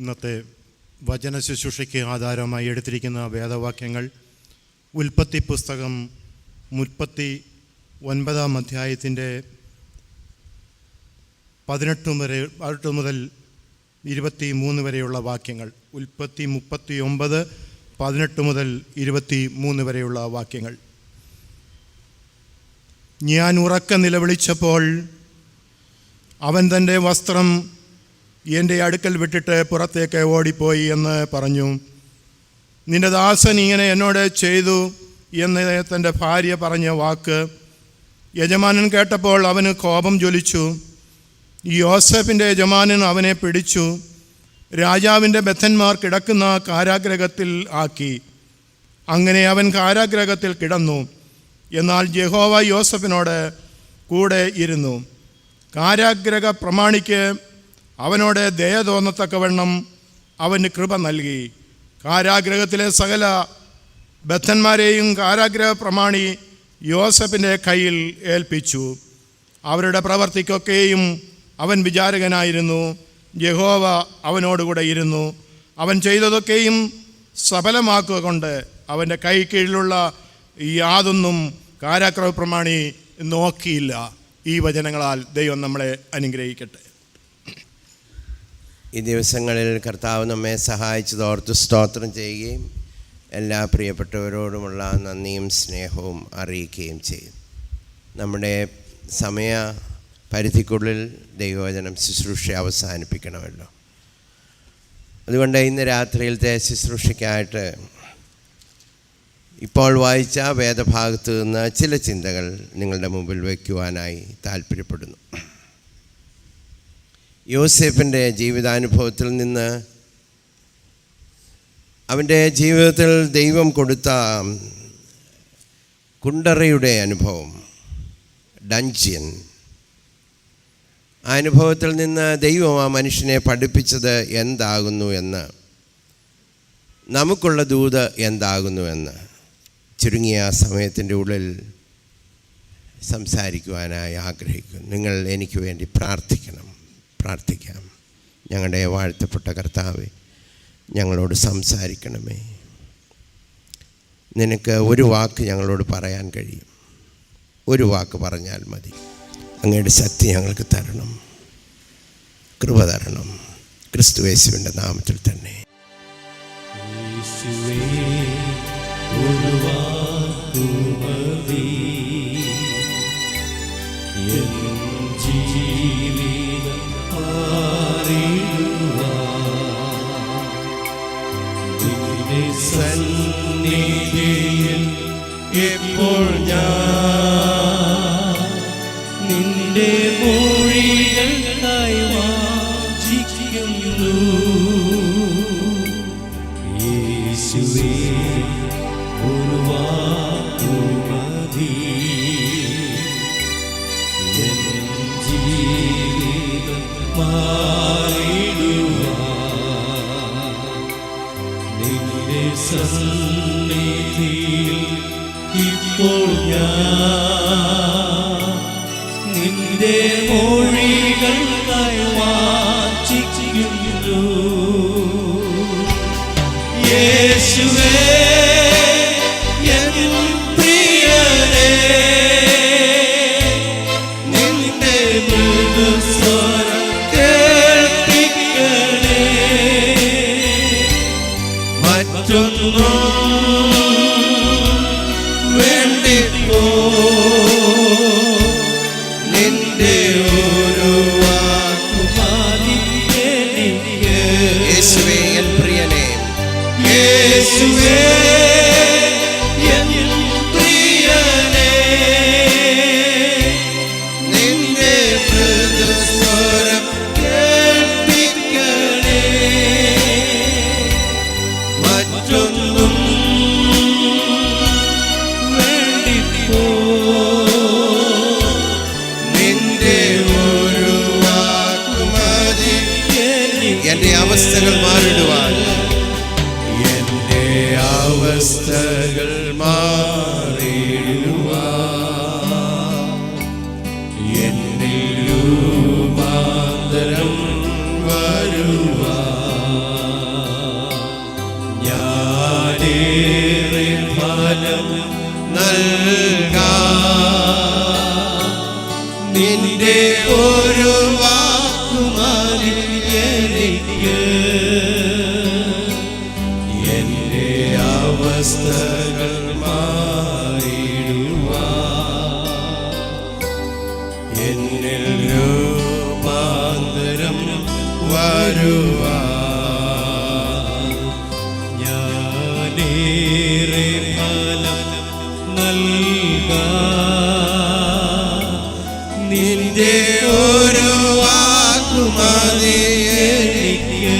ഇന്നത്തെ വചന ശുശ്രൂഷയ്ക്ക് ആധാരമായി എടുത്തിരിക്കുന്ന വേദവാക്യങ്ങൾ ഉൽപ്പത്തി പുസ്തകം 39 അധ്യായത്തിൻ്റെ 18 മുതൽ 23 വരെയുള്ള വാക്യങ്ങൾ. ഉൽപ്പത്തി 39 18 മുതൽ 23 വരെയുള്ള വാക്യങ്ങൾ. ഞാൻ ഉറക്കെ നിലവിളിച്ചപ്പോൾ അവൻ തൻ്റെ വസ്ത്രം എൻ്റെ അടുക്കൽ വിട്ടിട്ട് പുറത്തേക്ക് ഓടിപ്പോയി എന്ന് പറഞ്ഞു. നിന്റെ ദാസൻ ഇങ്ങനെ എന്നോട് ചെയ്തു എന്ന് തൻ്റെ ഭാര്യ പറഞ്ഞ വാക്ക് യജമാനൻ കേട്ടപ്പോൾ അവന് കോപം ജ്വലിച്ചു. യോസേഫിൻ്റെ യജമാനൻ അവനെ പിടിച്ചു രാജാവിൻ്റെ ബദ്ധന്മാർ കിടക്കുന്ന കാരാഗൃഹത്തിൽ ആക്കി. അങ്ങനെ അവൻ കാരാഗൃഹത്തിൽ കിടന്നു. എന്നാൽ യഹോവ യോസേഫിനോട് കൂടെ ഇരുന്നു. കാരാഗൃഹ പ്രമാണിക്ക് അവനോട് ദയ തോന്നത്തക്കവണ്ണം അവന് കൃപ നൽകി. കാരാഗൃഹത്തിലെ സകല ബദ്ധന്മാരെയും കാരാഗൃഹ പ്രമാണി യോസേഫിൻ്റെ കയ്യിൽ ഏൽപ്പിച്ചു. അവരുടെ പ്രവർത്തിക്കൊക്കെയും അവൻ വിചാരകനായിരുന്നു. യഹോവ അവനോടുകൂടെ ഇരുന്നു. അവൻ ചെയ്തതൊക്കെയും സഫലമാക്കുക കൊണ്ട് അവൻ്റെ കൈ കീഴിലുള്ള യാതൊന്നും കാരാഗൃഹ പ്രമാണി നോക്കിയില്ല. ഈ വചനങ്ങളാൽ ദൈവം നമ്മളെ അനുഗ്രഹിക്കട്ടെ. ഈ ദിവസങ്ങളിൽ കർത്താവ് നമ്മെ സഹായിച്ചതോർത്ത് സ്തോത്രം ചെയ്യുകയും എല്ലാ പ്രിയപ്പെട്ടവരോടുമുള്ള നന്ദിയും സ്നേഹവും അറിയിക്കുകയും ചെയ്യും. നമ്മുടെ സമയ പരിധിക്കുള്ളിൽ ദൈവവചനം ശുശ്രൂഷ അവസാനിപ്പിക്കണമല്ലോ. അതുകൊണ്ട് ഇന്ന് രാത്രിയിലത്തെ ശുശ്രൂഷയ്ക്കായിട്ട് ഇപ്പോൾ വായിച്ച വേദഭാഗത്ത് നിന്ന് ചില ചിന്തകൾ നിങ്ങളുടെ മുമ്പിൽ വയ്ക്കുവാനായി താല്പര്യപ്പെടുന്നു. യോസേഫിൻ്റെ ജീവിതാനുഭവത്തിൽ നിന്ന് അവൻ്റെ ജീവിതത്തിൽ ദൈവം കൊടുത്ത കുണ്ടറയുടെ അനുഭവം, ഡഞ്ചൻ, ആ അനുഭവത്തിൽ നിന്ന് ദൈവം ആ മനുഷ്യനെ പഠിപ്പിച്ചത് എന്താകുന്നു എന്ന്, നമുക്കുള്ള ദൂത് എന്താകുന്നു എന്ന് ചുരുങ്ങിയ സമയത്തിൻ്റെ ഉള്ളിൽ സംസാരിക്കുവാനായി ആഗ്രഹിക്കുന്നു. നിങ്ങൾ എനിക്ക് വേണ്ടി പ്രാർത്ഥിക്കാം. ഞങ്ങളുടെ വാഴ്ത്തപ്പെട്ട കർത്താവേ, ഞങ്ങളോട് സംസാരിക്കണമേ. നിനക്ക് ഒരു വാക്ക് ഞങ്ങളോട് പറയാൻ കഴിയും. ഒരു വാക്ക് പറഞ്ഞാൽ മതി. അങ്ങയുടെ ശക്തി ഞങ്ങൾക്ക് തരണം, കൃപ തരണം. ക്രിസ്തുയേശുവിൻ്റെ നാമത്തിൽ തന്നെ. സന്നിധിയിൽ എപ്പോൾ ഞാൻ നിന്റെ മൊഴികൾക്കായി വാഞ്ചിക്കുന്നു. യേശുവേ, ഒരു വാക്കു മതി എൻ ജീവിതം മാറിടുവാൻ. നിന്റെ സന്നിധിയിൽ ഇപ്പോൾ ഞാൻ നിന്റെ മൊഴികൾക്കായി വാഞ്ചിക്കുന്നു. യേശുവേ, എൻ പ്രിയനേ, നിന്റെ മൃദുസ്വരം കേൾപ്പിക്കണേ. മറ്റൊന്നും വേണ്ടിപ്പോ നിന്റെ ഒരു വാക്കുമാതി എനിക്ക്. യേശുവേ എൻ പ്രിയനേ, യേശുവേ എൻ പ്രിയനേ, നിന്റെ മൃദുസ്വരം കേൾപ്പിക്കണേ. മറ്റൊന്നും വേണ്ടിപ്പോ നിന്റെ ഒരു വാക്കുമതി എൻ്റെ അവസ്ഥകൾ മാറിടുവാൻ. എന്റെ അവസ്ഥകൾ മാറിടുവാൻ എന്നിൽ രൂപാന്തരം വരുവാൻ. നിന്റെ ഒരു വാക്കുമതി എനിക്ക് എന്റെ അവസ്ഥകൾ മാറിടുവാൻ, എന്നിൽ രൂപാന്തരം വരുവാൻ. ഞാനേറെ ഫലം നൽകാൻ നിന്റെ ഒരു വാക്കുമതി എനിക്ക്.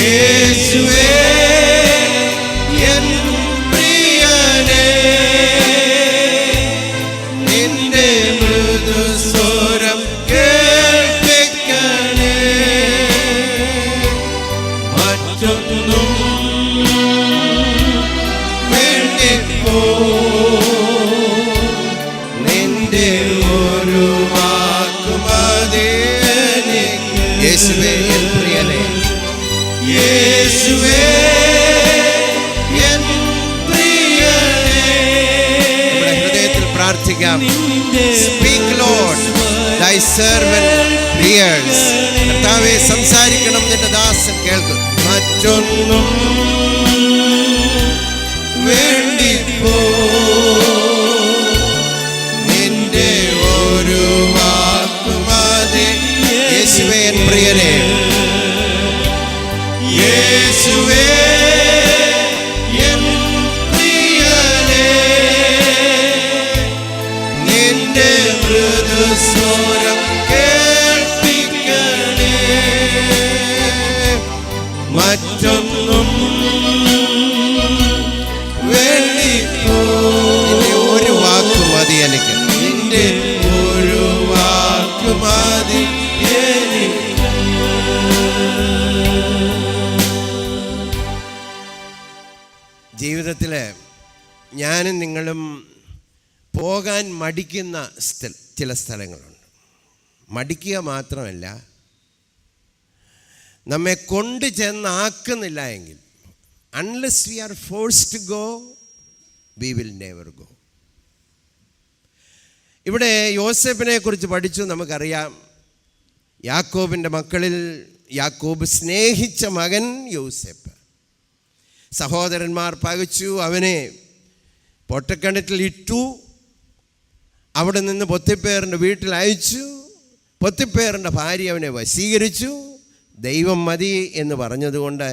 യേശുവേ എൻ പ്രിയനേ, നിന്റെ മൃദുസ്വരം കേൾപ്പിക്കണേ. മറ്റൊന്നും വേണ്ടിപ്പോ നിന്റെ ഒരു വാക്കുമതി എനിക്ക്. യേശുവേ എൻ പ്രിയനേ, യേശുവേ എൻ പ്രിയനേ, നമ്മുടെ ഹൃദയത്തിൽ പ്രാർത്ഥിക്കാം. നിന്റെ Speak Lord, thy servant hears. കർത്താവേ സംസാരിക്കണം, നിന്റെ ദാസൻ കേൾക്കും. മറ്റൊന്നും വേണ്ടിപ്പോ നിന്റെ ഒരു വാക്കുമതി. യേശുവേ എൻ പ്രിയനേ, യേശുവേ എൻ പ്രിയനേ, നിന്റെ മൃദുസ്വരം കേൾപ്പിക്കണേ. മറ്റൊന്നും വേണ്ടിപ്പോ നിന്റെ ഒരു വാക്ക് മതി എനിക്ക്. നിന്റെ ഒരു വാക്കുമതി എനിക്ക്. ജീവിതത്തിൽ ഞാനും നിങ്ങളും പോകാൻ മടിക്കുന്ന ചില സ്ഥലങ്ങളുണ്ട്. മടിക്കുക മാത്രമല്ല, നമ്മെ കൊണ്ട് ചെന്നാക്കുന്നില്ല എങ്കിൽ, unless we are forced to go, we will never go. ഇവിടെ യോസേപ്പിനെ കുറിച്ച് പഠിച്ചു. നമുക്കറിയാം, യാക്കോബിൻ്റെ മക്കളിൽ യാക്കോബ് സ്നേഹിച്ച മകൻ യോസേപ്പ്. സഹോദരന്മാർ പകച്ചു, അവനെ പൊട്ടക്കിണറ്റിൽ ഇട്ടു. അവിടെ നിന്ന് പൊത്തിപ്പേറിൻ്റെ വീട്ടിൽ അയച്ചു. പൊത്തിപ്പേറിൻ്റെ ഭാര്യ അവനെ വശീകരിച്ചു. ദൈവം മതി എന്ന് പറഞ്ഞതുകൊണ്ട്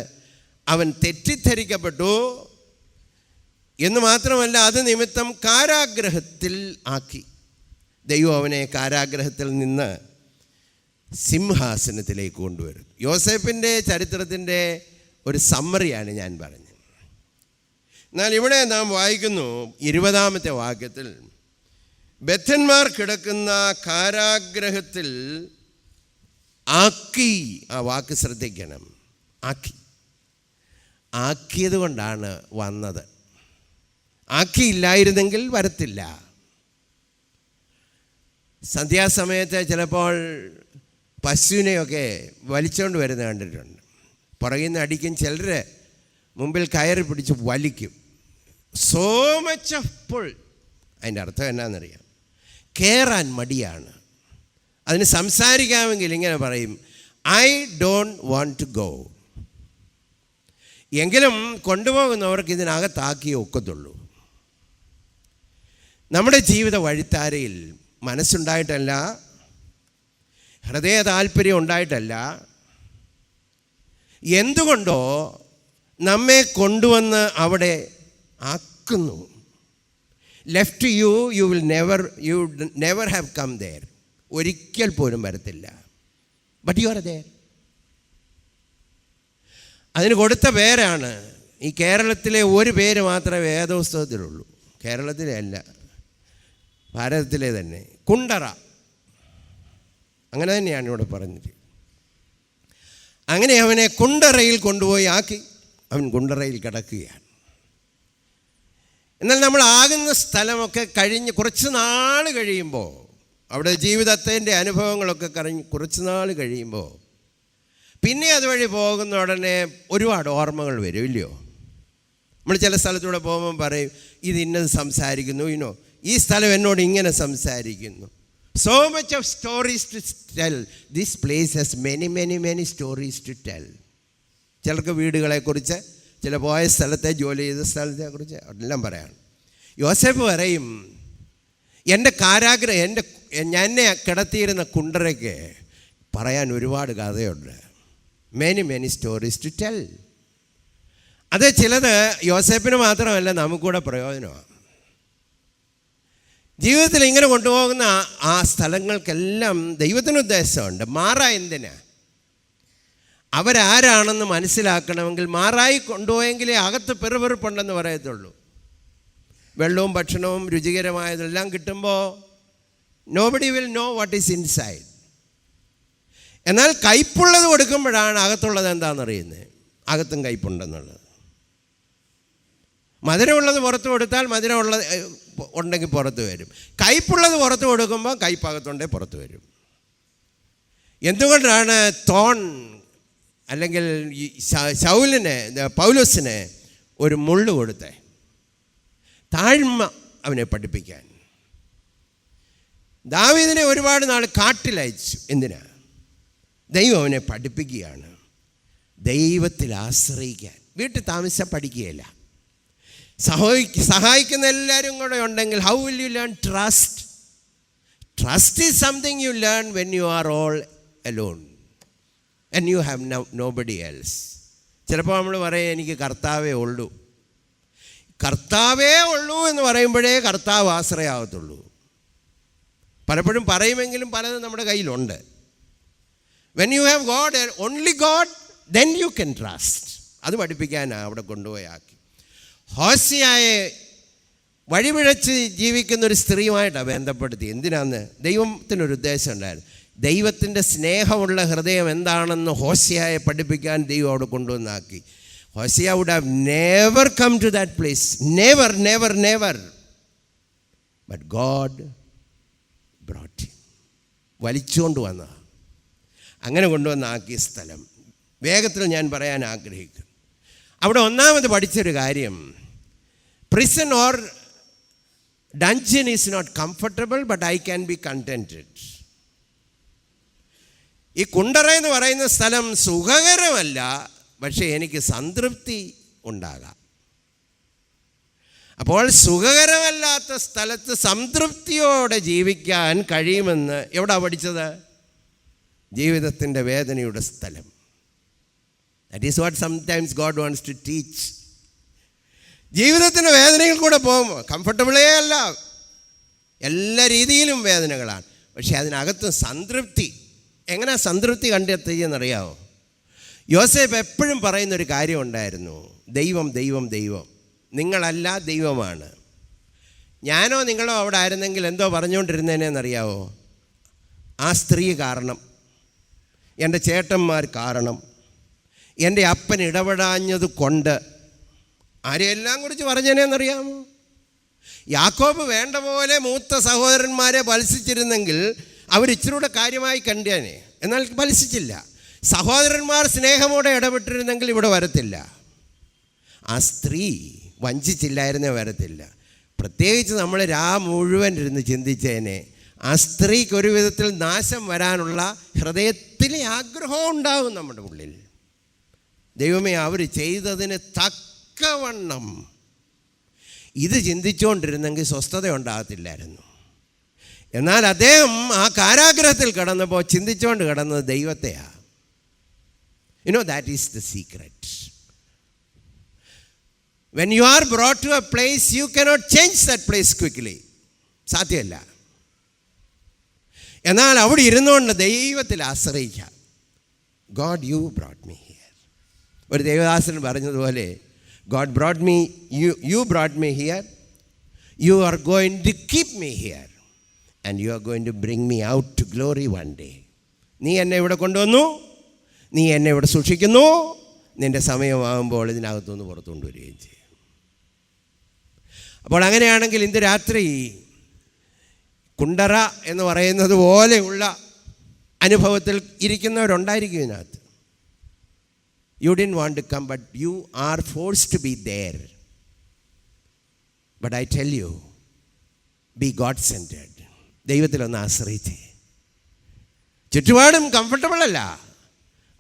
അവൻ തെറ്റിദ്ധരിക്കപ്പെട്ടു എന്ന് മാത്രമല്ല, അത് നിമിത്തം കാരാഗ്രഹത്തിൽ ആക്കി. ദൈവം അവനെ കാരാഗ്രഹത്തിൽ നിന്ന് സിംഹാസനത്തിലേക്ക് കൊണ്ടുവരും. യോസേപ്പിൻ്റെ ചരിത്രത്തിൻ്റെ ഒരു സമ്മറിയാണ് ഞാൻ പറഞ്ഞത്. എന്നാൽ ഇവിടെ നാം വായിക്കുന്നു 20-ാമത്തെ വാക്യത്തിൽ, ബദ്ധന്മാർ കിടക്കുന്ന കാരാഗ്രഹത്തിൽ ആക്കി. ആ വാക്ക് ശ്രദ്ധിക്കണം, ആക്കി. ആക്കിയത് കൊണ്ടാണ് വന്നത്. ആക്കിയില്ലായിരുന്നെങ്കിൽ വരത്തില്ല. സന്ധ്യാസമയത്ത് ചിലപ്പോൾ പശുവിനെയൊക്കെ വലിച്ചുകൊണ്ട് വരുന്നത് കണ്ടിട്ടുണ്ട്. പുറകിൽ നിന്ന് അടിക്കും, ചിലർ മുമ്പിൽ കയറി പിടിച്ച് വലിക്കും. So much of pull. അതിൻ്റെ അർത്ഥം എന്നാണെന്നറിയാം, കയറാൻ മടിയാണ്. അതിന് സംസാരിക്കാമെങ്കിൽ ഇങ്ങനെ പറയും, I don't want to go. എങ്കിലും കൊണ്ടുപോകുന്നവർക്ക് ഇതിനകത്താക്കിയേ ഒക്കത്തുള്ളൂ. നമ്മുടെ ജീവിത വഴിത്താരയിൽ മനസ്സുണ്ടായിട്ടല്ല, ഹൃദയ താല്പര്യം ഉണ്ടായിട്ടല്ല, എന്തുകൊണ്ടോ നമ്മെ കൊണ്ടുവന്ന് അവിടെ ആക്കുന്നു. Left you will never have come there. ഒരിക്കൽ പോലും വരത്തില്ല. But you are there. അതിന് കൊടുത്ത പേരാണ്, ഈ കേരളത്തിലെ ഒരു പേര് മാത്രമേ വേദപുസ്തകത്തിലുള്ളൂ. കേരളത്തിലെ അല്ല, ഭാരതത്തിലെ തന്നെ, കുണ്ടറ. അങ്ങനെ തന്നെയാണ് ഇവിടെ പറഞ്ഞത്. അങ്ങനെ അവനെ കുണ്ടറയിൽ കൊണ്ടുപോയി ആക്കി. അവൻ കുണ്ടറയിൽ കിടക്കുകയാണ്. എന്നാൽ നമ്മൾ ആകുന്ന സ്ഥലമൊക്കെ കഴിഞ്ഞ് കുറച്ച് നാൾ കഴിയുമ്പോൾ, അവിടെ ജീവിതത്തിൻ്റെ അനുഭവങ്ങളൊക്കെ കുറച്ച് നാൾ കഴിയുമ്പോൾ, പിന്നെ അതുവഴി പോകുന്ന ഉടനെ ഒരുപാട് ഓർമ്മകൾ വരും, ഇല്ലയോ? നമ്മൾ ചില സ്ഥലത്തൂടെ പോകുമ്പോൾ പറയും, ഇത് ഇന്നത് സംസാരിക്കുന്നു, ഈ സ്ഥലം എന്നോട് ഇങ്ങനെ സംസാരിക്കുന്നു. So much of stories to tell. This place has many stories to tell. ചിലർക്ക് വീടുകളെക്കുറിച്ച്, ചില പോയ സ്ഥലത്തെ, ജോലി ചെയ്ത സ്ഥലത്തെക്കുറിച്ച് എല്ലാം പറയാണ്. യോസേഫ് പറയും, എൻ്റെ എന്നെ കിടത്തിയിരുന്ന കുണ്ടറയ്ക്ക് പറയാൻ ഒരുപാട് കഥയുണ്ട്. many stories to tell. അത് ചിലത് യോസേഫിന് മാത്രമല്ല, നമുക്കൂടെ പ്രയോജനമാണ്. ജീവിതത്തിൽ ഇങ്ങനെ കൊണ്ടുപോകുന്ന ആ സ്ഥലങ്ങൾക്കെല്ലാം ദൈവത്തിന് ഉദ്ദേശമുണ്ട്. എന്തിനാ? അവരാരാണെന്ന് മനസ്സിലാക്കണമെങ്കിൽ മാറായി കൊണ്ടുപോയെങ്കിലേ അകത്ത് പെറുപെറുപ്പുണ്ടെന്ന് പറയത്തുള്ളൂ. വെള്ളവും ഭക്ഷണവും രുചികരമായതെല്ലാം കിട്ടുമ്പോൾ nobody will know what is inside. എന്നാൽ കയ്പുള്ളത് കൊടുക്കുമ്പോഴാണ് അകത്തുള്ളത് എന്താണെന്നറിയുന്നത്. അകത്തും കയ്പുണ്ടെന്നുള്ളത്. മധുരമുള്ളത് പുറത്ത് കൊടുത്താൽ മധുരമുള്ളത് ഉണ്ടെങ്കിൽ പുറത്ത് വരും. കയ്പുള്ളത് പുറത്ത് കൊടുക്കുമ്പോൾ കയ്പകത്തുണ്ടെങ്കിൽ പുറത്ത് വരും. എന്തുകൊണ്ടാണ് അല്ലെങ്കിൽ പൗലോസിന് ഒരു മുള്ളു കൊടുത്തേ? താഴ്മ അവനെ പഠിപ്പിക്കാൻ. ദാവീദിനെ ഒരുപാട് നാൾ കാട്ടിലയച്ചു. എന്തിനാ? ദൈവം അവനെ പഠിപ്പിക്കുകയാണ് ദൈവത്തിൽ ആശ്രയിക്കാൻ. വീട്ടിൽ താമസിച്ചാൽ പഠിക്കുകയില്ല. സഹായിക്കുന്ന എല്ലാവരും കൂടെ ഉണ്ടെങ്കിൽ how will you learn trust? Trust is something you learn when you are all alone and you have nobody else. ചിലപ്പോൾ നമ്മൾ പറയും, എനിക്ക് കർത്താവേ ഉള്ളൂ. കർത്താവേ ഉള്ളൂ എന്ന് പറയുമ്പോഴേ കർത്താവ് ആശ്രയമാകത്തുള്ളൂ. പലപ്പോഴും പറയുമെങ്കിലും പലതും നമ്മുടെ കയ്യിലുണ്ട്. When you have God, only God, then you can trust. അത് പഠിപ്പിക്കാനാണ് അവിടെ കൊണ്ടുപോയാക്കി. ഹോസിയായെ വഴിപിഴച്ച് ജീവിക്കുന്നൊരു സ്ത്രീയുമായിട്ടാണ് ബന്ധപ്പെടുത്തി. എന്തിനാന്ന്? ദൈവത്തിനൊരു ഉദ്ദേശം ഉണ്ടായിരുന്നു. ദൈവത്തിൻ്റെ സ്നേഹമുള്ള ഹൃദയം എന്താണെന്ന് ഹോസിയായെ പഠിപ്പിക്കാൻ ദൈവം അവിടെ കൊണ്ടുവന്നാക്കി. Hosea would have never come to that place. Never. But God brought him. വലിച്ചുകൊണ്ട് വന്നതാണ്. അങ്ങനെ കൊണ്ടുവന്നാക്കിയ സ്ഥലം വേഗത്തിൽ ഞാൻ പറയാൻ ആഗ്രഹിക്കുന്നു. അവിടെ ഒന്നാമത് പഠിച്ചൊരു കാര്യം, prison or dungeon is not comfortable, but I can be contented. ഈ കുണ്ടറ എന്ന് പറയുന്ന സ്ഥലം സുഖകരമല്ല, പക്ഷേ എനിക്ക് സംതൃപ്തി ഉണ്ടാകാം. അപ്പോൾ സുഖകരമല്ലാത്ത സ്ഥലത്ത് സംതൃപ്തിയോടെ ജീവിക്കാൻ കഴിയുമെന്ന് എവിടെ പഠിച്ചത്? ജീവിതത്തിൻ്റെ വേദനയുടെ സ്ഥലം. That is what sometimes God wants to teach. ജീവിതത്തിൻ്റെ വേദനകൾ കൂടെ പോകുമ്പോൾ കംഫർട്ടബിളേ അല്ല, എല്ലാ രീതിയിലും വേദനകളാണ്. പക്ഷേ അതിനകത്ത് സംതൃപ്തി. എങ്ങനെ സംതൃപ്തി കണ്ടെത്തുകയെന്നറിയാമോ? യോസേഫ് എപ്പോഴും പറയുന്നൊരു കാര്യം ഉണ്ടായിരുന്നു, ദൈവം. നിങ്ങളല്ല, ദൈവമാണ്. ഞാനോ നിങ്ങളോ അവിടെ ആയിരുന്നെങ്കിൽ എന്തോ പറഞ്ഞുകൊണ്ടിരുന്നതിനെന്നറിയാവോ? ആ സ്ത്രീ കാരണം, എൻ്റെ ചേട്ടന്മാർ കാരണം, എൻ്റെ അപ്പൻ ഇടപെടാഞ്ഞത് കൊണ്ട്, ആരെയെല്ലാം കുറിച്ച് പറഞ്ഞതിനെന്നറിയാമോ? യാക്കോബ് വേണ്ട പോലെ മൂത്ത സഹോദരന്മാരെ പലിശിച്ചിരുന്നെങ്കിൽ അവരിച്ചിരൂടെ കാര്യമായി കണ്ടേനെ. എന്നാൽ പലിശിച്ചില്ല. സഹോദരന്മാർ സ്നേഹമോടെ ഇടപെട്ടിരുന്നെങ്കിൽ ഇവിടെ വരത്തില്ല. ആ സ്ത്രീ വഞ്ചിച്ചില്ലായിരുന്നേ വരത്തില്ല. പ്രത്യേകിച്ച് നമ്മൾ മുഴുവൻ ഇരുന്ന് ചിന്തിച്ചേനെ, ആ സ്ത്രീക്ക് ഒരു വിധത്തിൽ നാശം വരാനുള്ള ഹൃദയത്തിലെ ആഗ്രഹം ഉണ്ടാകും നമ്മുടെ ഉള്ളിൽ. ദൈവമേ, അവർ ചെയ്തതിന് തക്കവണ്ണം ഇത് ചിന്തിച്ചുകൊണ്ടിരുന്നെങ്കിൽ സ്വസ്ഥത ഉണ്ടാകത്തില്ലായിരുന്നു. എന്നാൽ അദ്ദേഹം ആ കാരാഗ്രഹത്തിൽ കിടന്നപ്പോൾ ചിന്തിച്ചുകൊണ്ട് കിടന്നത് ദൈവത്തെയാണ്. that is the secret. When you are brought to a place, you cannot change that place quickly. സാധ്യമല്ല. എന്നാൽ അവിടെ ഇരുന്നുകൊണ്ട് ദൈവത്തിൽ ആശ്രയിക്കാം. God, you brought me here. ഒരു ദേവദാസൻ പറഞ്ഞതുപോലെ, God brought me, you brought me here, you are going to keep me here, and you are going to bring me out to glory one day. നീ എന്നെ ഇവിടെ കൊണ്ടുവന്നു, നീ എന്നെ ഇവിടെ സൂക്ഷിക്കുന്നു, നിൻ്റെ സമയമാകുമ്പോൾ ഇതിനകത്തുനിന്ന് പുറത്തു കൊണ്ടുവരികയും ചെയ്യും. അപ്പോൾ അങ്ങനെയാണെങ്കിൽ ഇന്ന് രാത്രി കുണ്ടറ എന്ന് പറയുന്നത് പോലെയുള്ള അനുഭവത്തിൽ ഇരിക്കുന്നവരുണ്ടായിരിക്കും ഇതിനകത്ത്. You didn't want to come, but you are forced to be there. But I tell you, be God centred. ദൈവത്തിലൊന്ന് ആശ്രയിച്ചേ. ചുറ്റുപാടും കംഫർട്ടബിൾ അല്ല,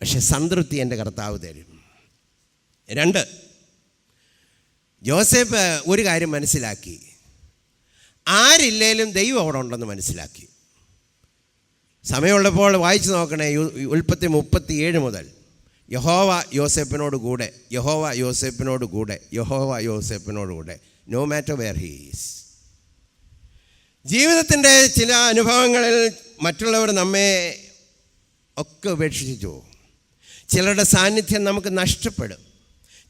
പക്ഷെ സംതൃപ്തി എൻ്റെ കർത്താവ് തരും. 2, യോസേഫ് ഒരു കാര്യം മനസ്സിലാക്കി. ആരില്ലേലും ദൈവം അവിടെ ഉണ്ടെന്ന് മനസ്സിലാക്കി. സമയമുള്ളപ്പോൾ വായിച്ചു നോക്കണേ. ഉൽപ്പത്തി 37 മുതൽ യഹോവ യോസേപ്പിനോട് കൂടെ, യഹോവ യോസേപ്പിനോട് കൂടെ, യഹോവ യോസേപ്പിനോട് കൂടെ, no matter where he is. ജീവിതത്തിൻ്റെ ചില അനുഭവങ്ങളിൽ മറ്റുള്ളവർ നമ്മെ ഒക്കെ ഉപേക്ഷിച്ചു. ചിലരുടെ സാന്നിധ്യം നമുക്ക് നഷ്ടപ്പെടും.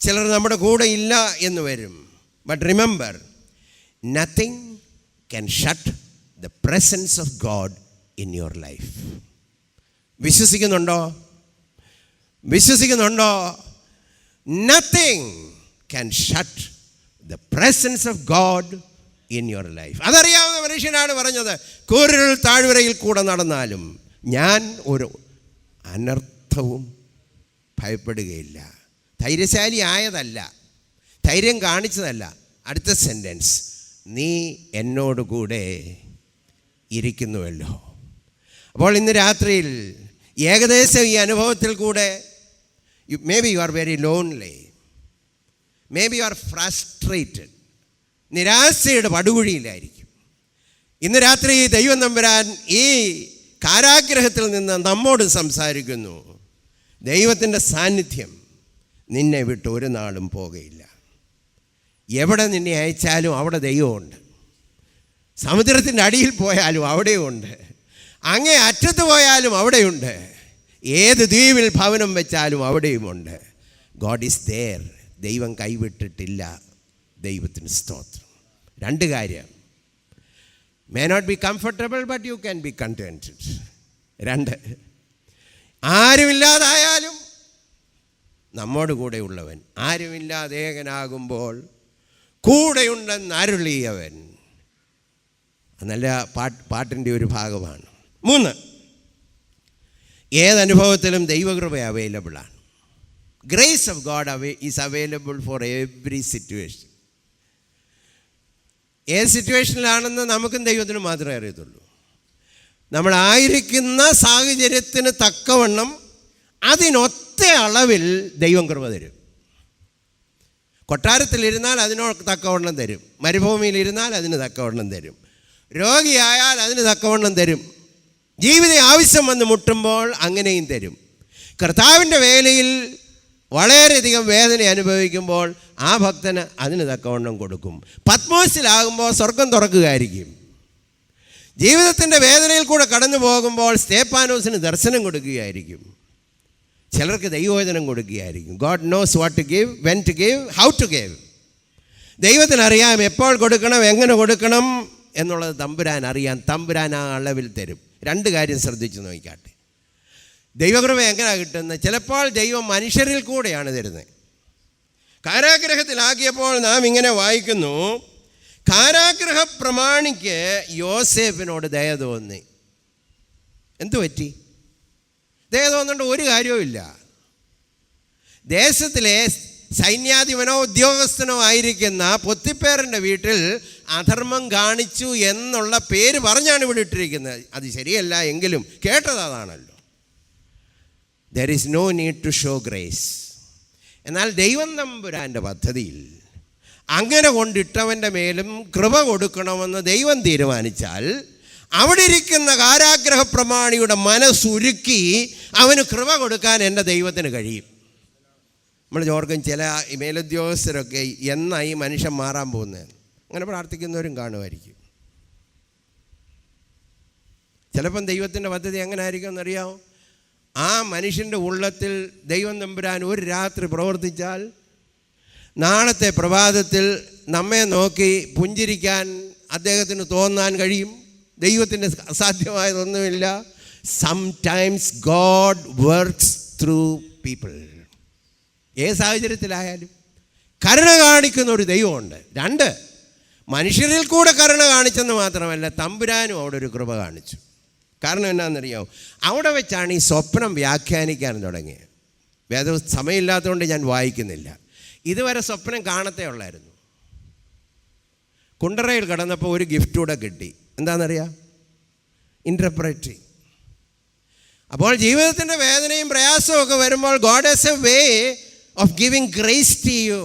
ചിലർ നമ്മുടെ കൂടെ ഇല്ല എന്ന് വരും. But remember, nothing can shut the presence of God in your life. വിശ്വസിക്കുന്നുണ്ടോ? വിശ്വസിക്കുന്നുണ്ടോ? Nothing can shut the presence of God in your life. അതറിയാവുന്ന മനുഷ്യനാണ് പറഞ്ഞത്, കൂരിരുൾ താഴ്വരയിൽ കൂടെ നടന്നാലും ഞാൻ ഒരു അനർത്ഥവും ഭയപ്പെടുകയില്ല. ധൈര്യശാലി ആയതല്ല, ധൈര്യം കാണിച്ചതല്ല. അടുത്ത സെൻറ്റൻസ്, നീ എന്നോട് കൂടെ ഇരിക്കുന്നുവല്ലോ. അപ്പോൾ ഇന്ന് രാത്രിയിൽ ഏകദേശം ഈ അനുഭവത്തിൽ കൂടെ may be you are very lonely, may be you are frustrated, നിരാശയുടെ പടുകുഴിയിലായിരിക്കും. ഇന്ന് രാത്രി ദൈവം തമ്പുരാൻ ഈ കാരാഗ്രഹത്തിൽ നിന്ന് നമ്മോട് സംസാരിക്കുന്നു. ദൈവത്തിൻ്റെ സാന്നിധ്യം നിന്നെ വിട്ട് ഒരു നാളും പോകുകയില്ല. എവിടെ നിന്നെ അയച്ചാലും അവിടെ ദൈവമുണ്ട്. സമുദ്രത്തിൻ്റെ അടിയിൽ പോയാലും അവിടെയുണ്ട്. അങ്ങേ അറ്റത്ത് പോയാലും അവിടെയുണ്ട്. ഏത് ദ്വീപിൽ ഭവനം വെച്ചാലും അവിടെയുമുണ്ട്. God is there. ദൈവം കൈവിട്ടിട്ടില്ല. ദൈവത്തിന് സ്തോത്രം. 2 കാര്യം, may not be comfortable but you can be contented. 2, ആരുമില്ലാതായാലും നമ്മോട് കൂടെയുള്ളവൻ, ആരുമില്ലാതെ ഏകനാകുമ്പോൾ കൂടെയുണ്ടെന്ന് അരുളിയവൻ. നല്ല പാട്ടിൻ്റെ ഒരു ഭാഗമാണ്. 3, ഏതനുഭവത്തിലും ദൈവകൃപ അവൈലബിളാണ്. Grace of God is available for every situation. ഏത് സിറ്റുവേഷനിലാണെന്ന് നമുക്കും ദൈവത്തിനും മാത്രമേ അറിയത്തുള്ളൂ. നമ്മളായിരിക്കുന്ന സാഹചര്യത്തിന് തക്കവണ്ണം അതിനൊത്ത അളവിൽ ദൈവം കൃപ തരും. കൊട്ടാരത്തിലിരുന്നാൽ അതിനോ തക്കവണ്ണം തരും. മരുഭൂമിയിലിരുന്നാൽ അതിന് തക്കവണ്ണം തരും. രോഗിയായാൽ അതിന് തക്കവണ്ണം തരും. ജീവിത ആവശ്യം വന്ന് മുട്ടുമ്പോൾ അങ്ങനെയും തരും. കർത്താവിൻ്റെ വേലയിൽ വളരെയധികം വേദന അനുഭവിക്കുമ്പോൾ ആ ഭക്തന് അതിന് തക്കവണ്ണം കൊടുക്കും. പത്മോസിലാകുമ്പോൾ സ്വർഗം തുറക്കുകയായിരിക്കും. ജീവിതത്തിൻ്റെ വേദനയിൽ കൂടെ കടന്നു പോകുമ്പോൾ സ്തേഫാനോസിന് ദർശനം കൊടുക്കുകയായിരിക്കും. ചിലർക്ക് ദൈവവചനം കൊടുക്കുകയായിരിക്കും. God knows what to give, when to give, how to give. ദൈവത്തിനറിയാം എപ്പോൾ കൊടുക്കണം, എങ്ങനെ കൊടുക്കണം എന്നുള്ളത് തമ്പുരാൻ അറിയാം. തമ്പുരാൻ ആ അളവിൽ തരും. 2 കാര്യം ശ്രദ്ധിച്ച് നോക്കിക്കാട്ടെ. ദൈവകൃപ എങ്ങനെയാണ് കിട്ടുന്നത്? ചിലപ്പോൾ ദൈവം മനുഷ്യരിൽ കൂടെയാണ് തരുന്നത്. കാരാഗ്രഹത്തിലാക്കിയപ്പോൾ നാം ഇങ്ങനെ വായിക്കുന്നു, കാരാഗ്രഹ പ്രമാണിക്ക് യോസേഫിനോട് ദയ തോന്നി. എന്തു പറ്റി? ദയ തോന്നേണ്ട ഒരു കാര്യവുമില്ല. ദേശത്തിലെ സൈന്യാധിപനോ ഉദ്യോഗസ്ഥനോ ആയിരിക്കുന്ന പൊത്തിപ്പേറിൻ്റെ വീട്ടിൽ അധർമ്മം കാണിച്ചു എന്നുള്ള പേര് പറഞ്ഞാണ് ഇവിടെ ഇട്ടിരിക്കുന്നത്. അത് ശരിയല്ല, എങ്കിലും കേട്ടത് അതാണല്ലോ. There is no need to show grace. എന്നാൽ ദൈവം തമ്പുരാൻ്റെ പദ്ധതിയിൽ അങ്ങനെ കൊണ്ടിട്ടവൻ്റെ മേലും കൃപ കൊടുക്കണമെന്ന് ദൈവം തീരുമാനിച്ചാൽ അവിടെ ഇരിക്കുന്ന കാരാഗ്രഹ പ്രമാണിയുടെ മനസ്സുരുക്കി അവന് കൃപ കൊടുക്കാൻ എൻ്റെ ദൈവത്തിന് കഴിയും. നമ്മൾ ചോർക്കും ചില മേലുദ്യോഗസ്ഥരൊക്കെ എന്നായി മനുഷ്യൻ മാറാൻ പോകുന്നത്, അങ്ങനെ പ്രാർത്ഥിക്കുന്നവരും കാണുമായിരിക്കും. ചിലപ്പം ദൈവത്തിൻ്റെ പദ്ധതി എങ്ങനെ ആയിരിക്കും എന്നറിയാമോ? ആ മനുഷ്യൻ്റെ ഉള്ളത്തിൽ ദൈവം തമ്പുരാൻ ഒരു രാത്രി പ്രവർത്തിച്ചാൽ നാളത്തെ പ്രഭാതത്തിൽ നമ്മെ നോക്കി പുഞ്ചിരിക്കാൻ അദ്ദേഹത്തിന് തോന്നാൻ കഴിയും. ദൈവത്തിന് അസാധ്യമായതൊന്നുമില്ല. Sometimes God works through people. ഏത് സാഹചര്യത്തിലായാലും കരുണ കാണിക്കുന്ന ഒരു ദൈവമുണ്ട്. 2, മനുഷ്യരിൽ കൂടെ കരുണ കാണിച്ചെന്ന് മാത്രമല്ല, തമ്പുരാനും അവിടെ ഒരു കൃപ കാണിച്ചു. കാരണം എന്നാണെന്നറിയാമോ? അവിടെ വെച്ചാണ് ഈ സ്വപ്നം വ്യാഖ്യാനിക്കാൻ തുടങ്ങിയത്. വേദ സമയമില്ലാത്തതുകൊണ്ട് ഞാൻ വായിക്കുന്നില്ല. ഇതുവരെ സ്വപ്നം കാണത്തേ ഉള്ളായിരുന്നു. കുണ്ടറയിൽ കടന്നപ്പോൾ ഒരു ഗിഫ്റ്റ് കൂടെ കിട്ടി. എന്താണെന്നറിയാം? ഇൻ്റർപ്രറ്റിംഗ്. അപ്പോൾ ജീവിതത്തിൻ്റെ വേദനയും പ്രയാസവും ഒക്കെ വരുമ്പോൾ God has a way of giving grace to you.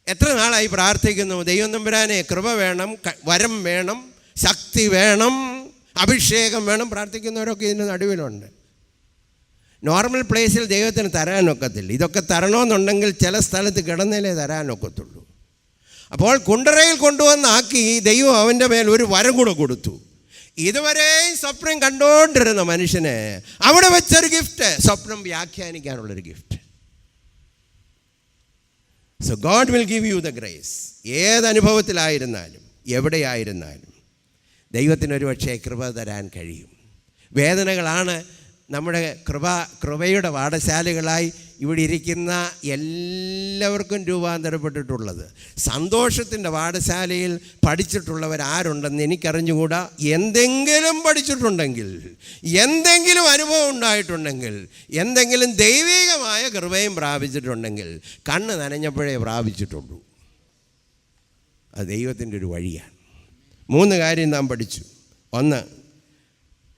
എത്ര നാളായി പ്രാർത്ഥിക്കുന്നു, ദൈവം തമ്പുരാനെ കൃപ വേണം, വരം വേണം, ശക്തി വേണം, അഭിഷേകം വേണം. പ്രാർത്ഥിക്കുന്നവരൊക്കെ ഇതിൻ്റെ നടുവിലുണ്ട്. നോർമൽ പ്ലേസിൽ ദൈവത്തിന് തരാനൊക്കത്തില്ല. ഇതൊക്കെ തരണമെന്നുണ്ടെങ്കിൽ ചില സ്ഥലത്ത് കിടന്നേലേ തരാനൊക്കത്തുള്ളൂ. അപ്പോൾ കുണ്ടറയിൽ കൊണ്ടുവന്നാക്കി ദൈവം അവൻ്റെ മേൽ ഒരു വരം കൂടെ കൊടുത്തു. ഇതുവരെയും സ്വപ്നം കണ്ടുകൊണ്ടിരുന്ന മനുഷ്യന് അവിടെ വെച്ചൊരു ഗിഫ്റ്റ്, സ്വപ്നം വ്യാഖ്യാനിക്കാനുള്ളൊരു gift. So God will give you the grace. ഏതനുഭവത്തിലായിരുന്നാലും എവിടെയായിരുന്നാലും ദൈവത്തിനൊരു പക്ഷേ കൃപ തരാൻ കഴിയും. വേദനകളാണ് നമ്മുടെ കൃപയുടെ പാഠശാലകളായി ഇവിടെ ഇരിക്കുന്ന എല്ലാവർക്കും രൂപാന്തരപ്പെട്ടിട്ടുള്ളത്. സന്തോഷത്തിൻ്റെ പാഠശാലയിൽ പഠിച്ചിട്ടുള്ളവർ ആരുണ്ടെന്ന് എനിക്കറിഞ്ഞുകൂടാ. എന്തെങ്കിലും പഠിച്ചിട്ടുണ്ടെങ്കിൽ, എന്തെങ്കിലും അനുഭവം ഉണ്ടായിട്ടുണ്ടെങ്കിൽ, എന്തെങ്കിലും ദൈവികമായ കൃപയും പ്രാപിച്ചിട്ടുണ്ടെങ്കിൽ കണ്ണ് നനഞ്ഞപ്പോഴേ പ്രാപിച്ചിട്ടുള്ളൂ. അത് ദൈവത്തിൻ്റെ ഒരു വഴിയാണ്. 3 കാര്യം നാം പഠിച്ചു. 1,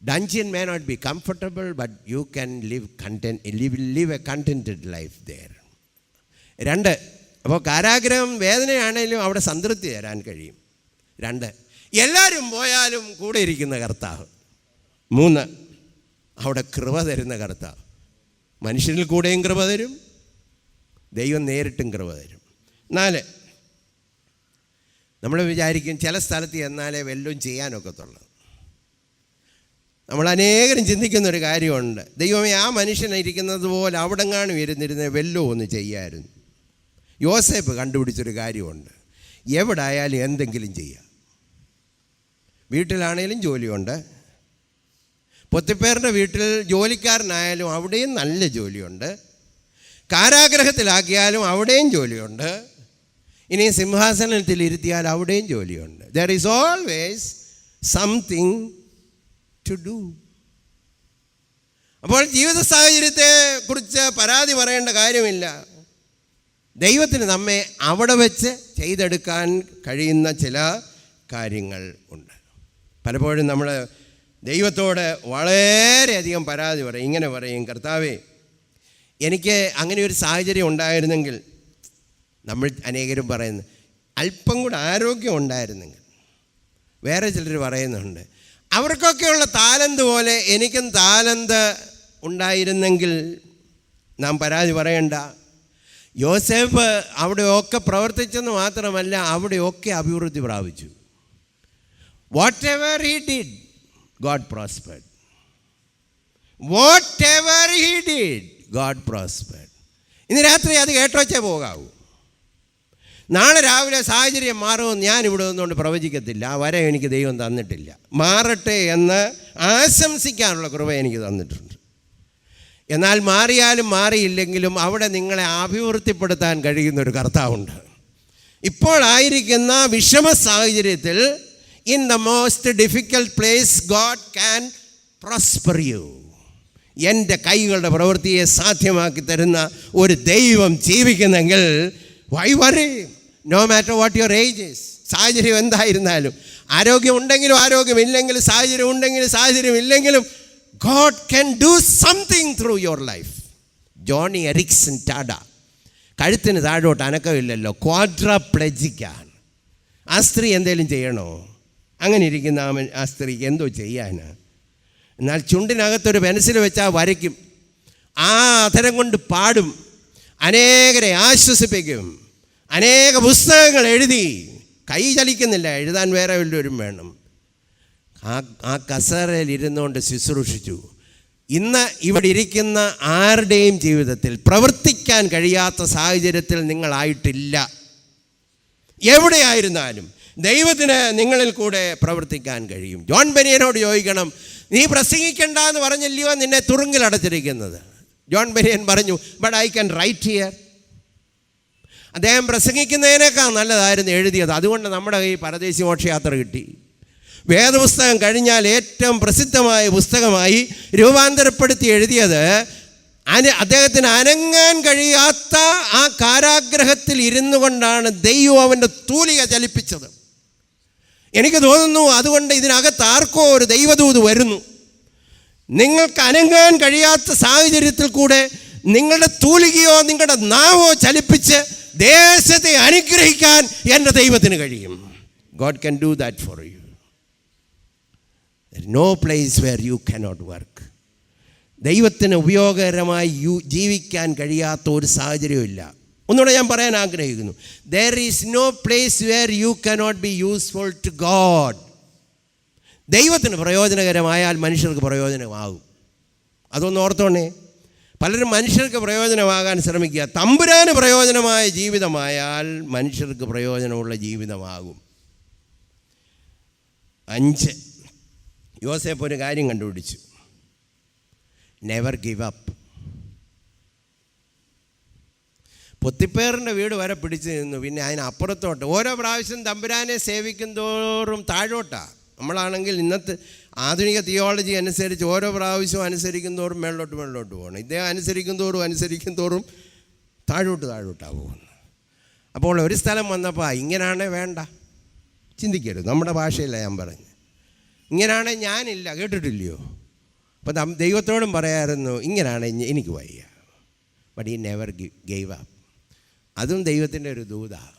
dungeon may not be comfortable, but you can live a contented life there. 2, അപ്പോൾ കാരാഗ്രഹം വേദനയാണെങ്കിലും അവിടെ സംതൃപ്തി തരാൻ കഴിയും. 2, എല്ലാവരും പോയാലും കൂടെ ഇരിക്കുന്ന കർത്താവ്. 3, അവിടെ കൃപ തരുന്ന കർത്താവ്. മനുഷ്യരിൽ കൂടെയും കൃപ തരും, ദൈവം നേരിട്ടും കൃപ തരും. 4, നമ്മൾ വിചാരിക്കും ചില സ്ഥലത്ത് എന്നാലേ വല്ലതും ചെയ്യാനൊക്കത്തുള്ളൂ. നമ്മൾ അനേകരും ചിന്തിക്കുന്നൊരു കാര്യമുണ്ട്, ദൈവമേ ആ മനുഷ്യനിരിക്കുന്നത് പോലെ അവിടെങ്ങാനും ഇരുന്നിരുന്ന വല്ലോ ഒന്ന് ചെയ്യാമായിരുന്നു. യോസേപ്പ് കണ്ടുപിടിച്ചൊരു കാര്യമുണ്ട്, എവിടെ ആയാലും എന്തെങ്കിലും ചെയ്യാം. വീട്ടിലാണേലും ജോലിയുണ്ട്, പൊത്തിപ്പേറിൻ്റെ വീട്ടിൽ ജോലിക്കാരനായാലും അവിടെയും നല്ല ജോലിയുണ്ട്, കാരാഗ്രഹത്തിലാക്കിയാലും അവിടെയും ജോലിയുണ്ട്, ഇനി സിംഹാസനത്തിൽ ഇരുത്തിയാൽ അവിടെയും ജോലിയുണ്ട്. There is always something to do. അപ്പോൾ ജീവിത സാഹചര്യത്തെ കുറിച്ച് പരാതി പറയേണ്ട കാര്യമില്ല. ദൈവത്തിന് നമ്മെ അവിടെ വെച്ച് ചെയ്തെടുക്കാൻ കഴിയുന്ന ചില കാര്യങ്ങൾ ഉണ്ട്. പലപ്പോഴും നമ്മൾ ദൈവത്തോട് വളരെയധികം പരാതി പറയും. ഇങ്ങനെ പറയും, കർത്താവേ എനിക്ക് അങ്ങനെ ഒരു സാഹചര്യം ഉണ്ടായിരുന്നെങ്കിൽ, നമ്മൾ അനേകരും പറയുന്നു അല്പം കൂടെ ആരോഗ്യം ഉണ്ടായിരുന്നെങ്കിൽ. വേറെ ചിലർ പറയുന്നുണ്ട് അവർക്കൊക്കെയുള്ള താലന്ത് പോലെ എനിക്കും താലന്ത് ഉണ്ടായിരുന്നെങ്കിൽ. നാം പരാതി പറയണ്ട. യോസേഫ് അവിടെയൊക്കെ പ്രവർത്തിച്ചെന്ന് മാത്രമല്ല, അവിടെയൊക്കെ അഭിവൃദ്ധി പ്രാപിച്ചു. Whatever he did, God prospered. Whatever he did, God prospered. ഇന്ന് രാത്രി അത് കേട്ടോച്ചേ പോകാവൂ. നാളെ രാവിലെ സാഹചര്യം മാറുമെന്ന് ഞാൻ ഇവിടെ നിന്നുകൊണ്ട് പ്രവചിക്കത്തില്ല. ആ വരം എനിക്ക് ദൈവം തന്നിട്ടില്ല. മാറട്ടെ എന്ന് ആശംസിക്കാനുള്ള കൃപ എനിക്ക് തന്നിട്ടുണ്ട്. എന്നാൽ മാറിയാലും മാറിയില്ലെങ്കിലും അവിടെ നിങ്ങളെ അഭിവൃദ്ധിപ്പെടുത്താൻ കഴിയുന്നൊരു കർത്താവുണ്ട്. ഇപ്പോഴായിരിക്കുന്ന വിഷമ സാഹചര്യത്തിൽ, in the most difficult place God can prosper you. എൻ്റെ കൈകളുടെ പ്രവൃത്തിയെ സാധ്യമാക്കി തരുന്ന ഒരു ദൈവം ജീവിക്കുന്നെങ്കിൽ why worry? No matter what your age is. സാഹചര്യം എന്തായിരുന്നാലും, ആരോഗ്യം ഉണ്ടെങ്കിലും ആരോഗ്യമില്ലെങ്കിലും, സാഹചര്യം ഉണ്ടെങ്കിലും സാഹചര്യം ഇല്ലെങ്കിലും, God can do something through your life. Joni Eareckson Tada, കഴുത്തിന് താഴോട്ട് അനക്കമില്ലല്ലോ, ക്വാഡ്രാപ്ലെജിക്കാണ്. ആ സ്ത്രീ എന്തെങ്കിലും ചെയ്യണോ? അങ്ങനെ ഇരിക്കുന്ന ആ സ്ത്രീക്ക് എന്തോ ചെയ്യാനാ? എന്നാൽ ചുണ്ടിനകത്തൊരു പെൻസിൽ വെച്ചാൽ വരയ്ക്കും, ആ അധരം കൊണ്ട് പാടും, അനേകരെ ആശ്വസിപ്പിക്കും, അനേക പുസ്തകങ്ങൾ എഴുതി. കൈ ചലിക്കുന്നില്ല, എഴുതാൻ വേറെ വല്ലവരും വേണം. ആ കസേരയിൽ ഇരുന്നുകൊണ്ട് ശുശ്രൂഷിച്ചു. ഇന്ന് ഇവിടെ ഇരിക്കുന്ന ആരുടെയും ജീവിതത്തിൽ പ്രവർത്തിക്കാൻ കഴിയാത്ത സാഹചര്യത്തിൽ നിങ്ങളായിട്ടില്ല. എവിടെയായിരുന്നാലും ദൈവത്തിന് നിങ്ങളിൽ കൂടെ പ്രവർത്തിക്കാൻ കഴിയും. ജോൺ ബെനിയനോട് ചോദിക്കണം, നീ പ്രസംഗിക്കണ്ട എന്ന് പറഞ്ഞില്ലയോ നിന്നെ തുറുങ്കിലടച്ചിരിക്കുന്നത്? ജോൺ ബെനിയൻ പറഞ്ഞു, but I can write here. അദ്ദേഹം പ്രസംഗിക്കുന്നതിനേക്കാൾ നല്ലതായിരുന്നു എഴുതിയത്. അതുകൊണ്ട് നമ്മുടെ ഈ പരദേശി മോക്ഷയാത്ര കിട്ടി. വേദപുസ്തകം കഴിഞ്ഞാൽ ഏറ്റവും പ്രസിദ്ധമായ പുസ്തകമായി രൂപാന്തരപ്പെടുത്തി എഴുതിയത്, അദ്ദേഹത്തിന് അനങ്ങാൻ കഴിയാത്ത ആ കാരാഗ്രഹത്തിൽ ഇരുന്നു കൊണ്ടാണ് ദൈവം അവൻ്റെ തൂലിക ചലിപ്പിച്ചത്. എനിക്ക് തോന്നുന്നു അതുകൊണ്ട് ഇതിനകത്ത് ആർക്കോ ഒരു ദൈവദൂത് വരുന്നു. നിങ്ങൾക്ക് അനങ്ങാൻ കഴിയാത്ത സാഹചര്യത്തിൽ കൂടെ നിങ്ങളുടെ തൂലികയോ നിങ്ങളുടെ നാവോ ചലിപ്പിച്ച് ദേശത്തെ അനുഗ്രഹിക്കാൻ എൻ്റെ ദൈവത്തിന് കഴിയും. God can do that for you. No place where you cannot work. ദൈവത്തിന് ഉപയോഗകരമായി ജീവിക്കാൻ കഴിയാത്ത ഒരു സാഹചര്യമില്ല. ഒന്നുകൂടെ ഞാൻ പറയാൻ ആഗ്രഹിക്കുന്നു. There is no place where you cannot be useful to God. ദൈവത്തിന് പ്രയോജനകരമായാൽ മനുഷ്യർക്ക് പ്രയോജനമാകും. അതൊന്ന് ഓർത്തോണേ. പലരും മനുഷ്യർക്ക് പ്രയോജനമാകാൻ ശ്രമിക്കുക. തമ്പുരാന് പ്രയോജനമായ ജീവിതമായാൽ മനുഷ്യർക്ക് പ്രയോജനമുള്ള ജീവിതമാകും. 5, യോസേപ്പ് ഒരു കാര്യം കണ്ടുപിടിച്ചു. Never give up. പൊത്തിപ്പേറിൻ്റെ വീട് വരെ പിടിച്ചു നിന്നു. പിന്നെ അതിനപ്പുറത്തോട്ട് ഓരോ പ്രാവശ്യം തമ്പുരാനെ സേവിക്കും തോറും താഴോട്ടാണ്. നമ്മളാണെങ്കിൽ ഇന്നത്തെ ആധുനിക തിയോളജി അനുസരിച്ച് ഓരോ പ്രാവശ്യവും അനുസരിക്കും തോറും മേളിലോട്ട് പോകണം. ഇദ്ദേഹം അനുസരിക്കും തോറും താഴോട്ടാണ് പോകുന്നത്. അപ്പോൾ ഒരു സ്ഥലം വന്നപ്പോൾ ഇങ്ങനാണേ വേണ്ട, ചിന്തിക്കരുത്. നമ്മുടെ ഭാഷയില്ല ഞാൻ പറഞ്ഞു. ഇങ്ങനാണേ ഞാനില്ല, കേട്ടിട്ടില്ലയോ? അപ്പോൾ ദൈവത്തോടും പറയാമായിരുന്നു, ഇങ്ങനാണ് എനിക്ക് വയ്യ. ബട്ട് ഈ നെവർ ഗേവ് അപ്പ്. അതും ദൈവത്തിൻ്റെ ഒരു ദൂതാണ്.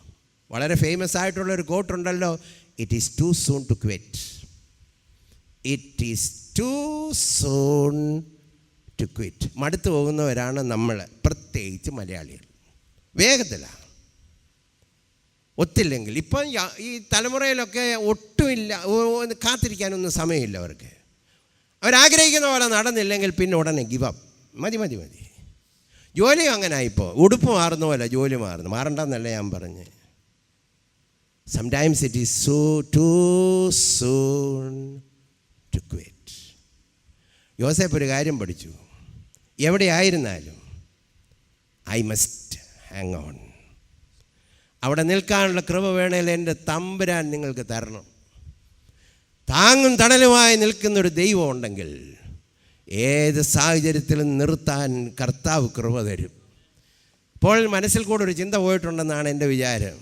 വളരെ ഫേമസ് ആയിട്ടുള്ളൊരു കോട്ടുണ്ടല്ലോ, it is too soon to quit. It is too soon to quit. മടുത്തു പോകുന്നവരാണ് നമ്മൾ, പ്രത്യേകിച്ച് മലയാളികൾ. വേഗത്തിലാണ്. ഒത്തില്ലെങ്കിൽ ഇപ്പം ഈ തലമുറയിലൊക്കെ ഒട്ടുമില്ല, കാത്തിരിക്കാനൊന്നും സമയമില്ല അവർക്ക്. അവരാഗ്രഹിക്കുന്ന പോലെ നടന്നില്ലെങ്കിൽ പിന്നെ ഉടനെ ഗിവ് അപ്പ്. മതി. ജോലി അങ്ങനെ ഇപ്പോൾ ഉടുപ്പ് മാറുന്ന പോലെ ജോലി മാറണ്ടെന്നല്ല ഞാൻ പറഞ്ഞ്. Sometimes it is so too soon to quit. യോസേപ്പ് ഒരു കാര്യം പഠിച്ചു. എവിടെയായിരുന്നാലും ഐ മസ്റ്റ് ഹാങ് ഓൺ. അവിടെ നിൽക്കാനുള്ള കൃപ വേണേൽ എൻ്റെ തമ്പുരാൻ നിങ്ങൾക്ക് തരണം. താങ്ങും തണലുമായി നിൽക്കുന്നൊരു ദൈവം ഉണ്ടെങ്കിൽ ഏത് സാഹചര്യത്തിലും നിർത്താൻ കർത്താവ് കൃപ തരും. ഇപ്പോൾ മനസ്സിൽ കൂടെ ഒരു ചിന്ത പോയിട്ടുണ്ടെന്നാണ് എൻ്റെ വിചാരം.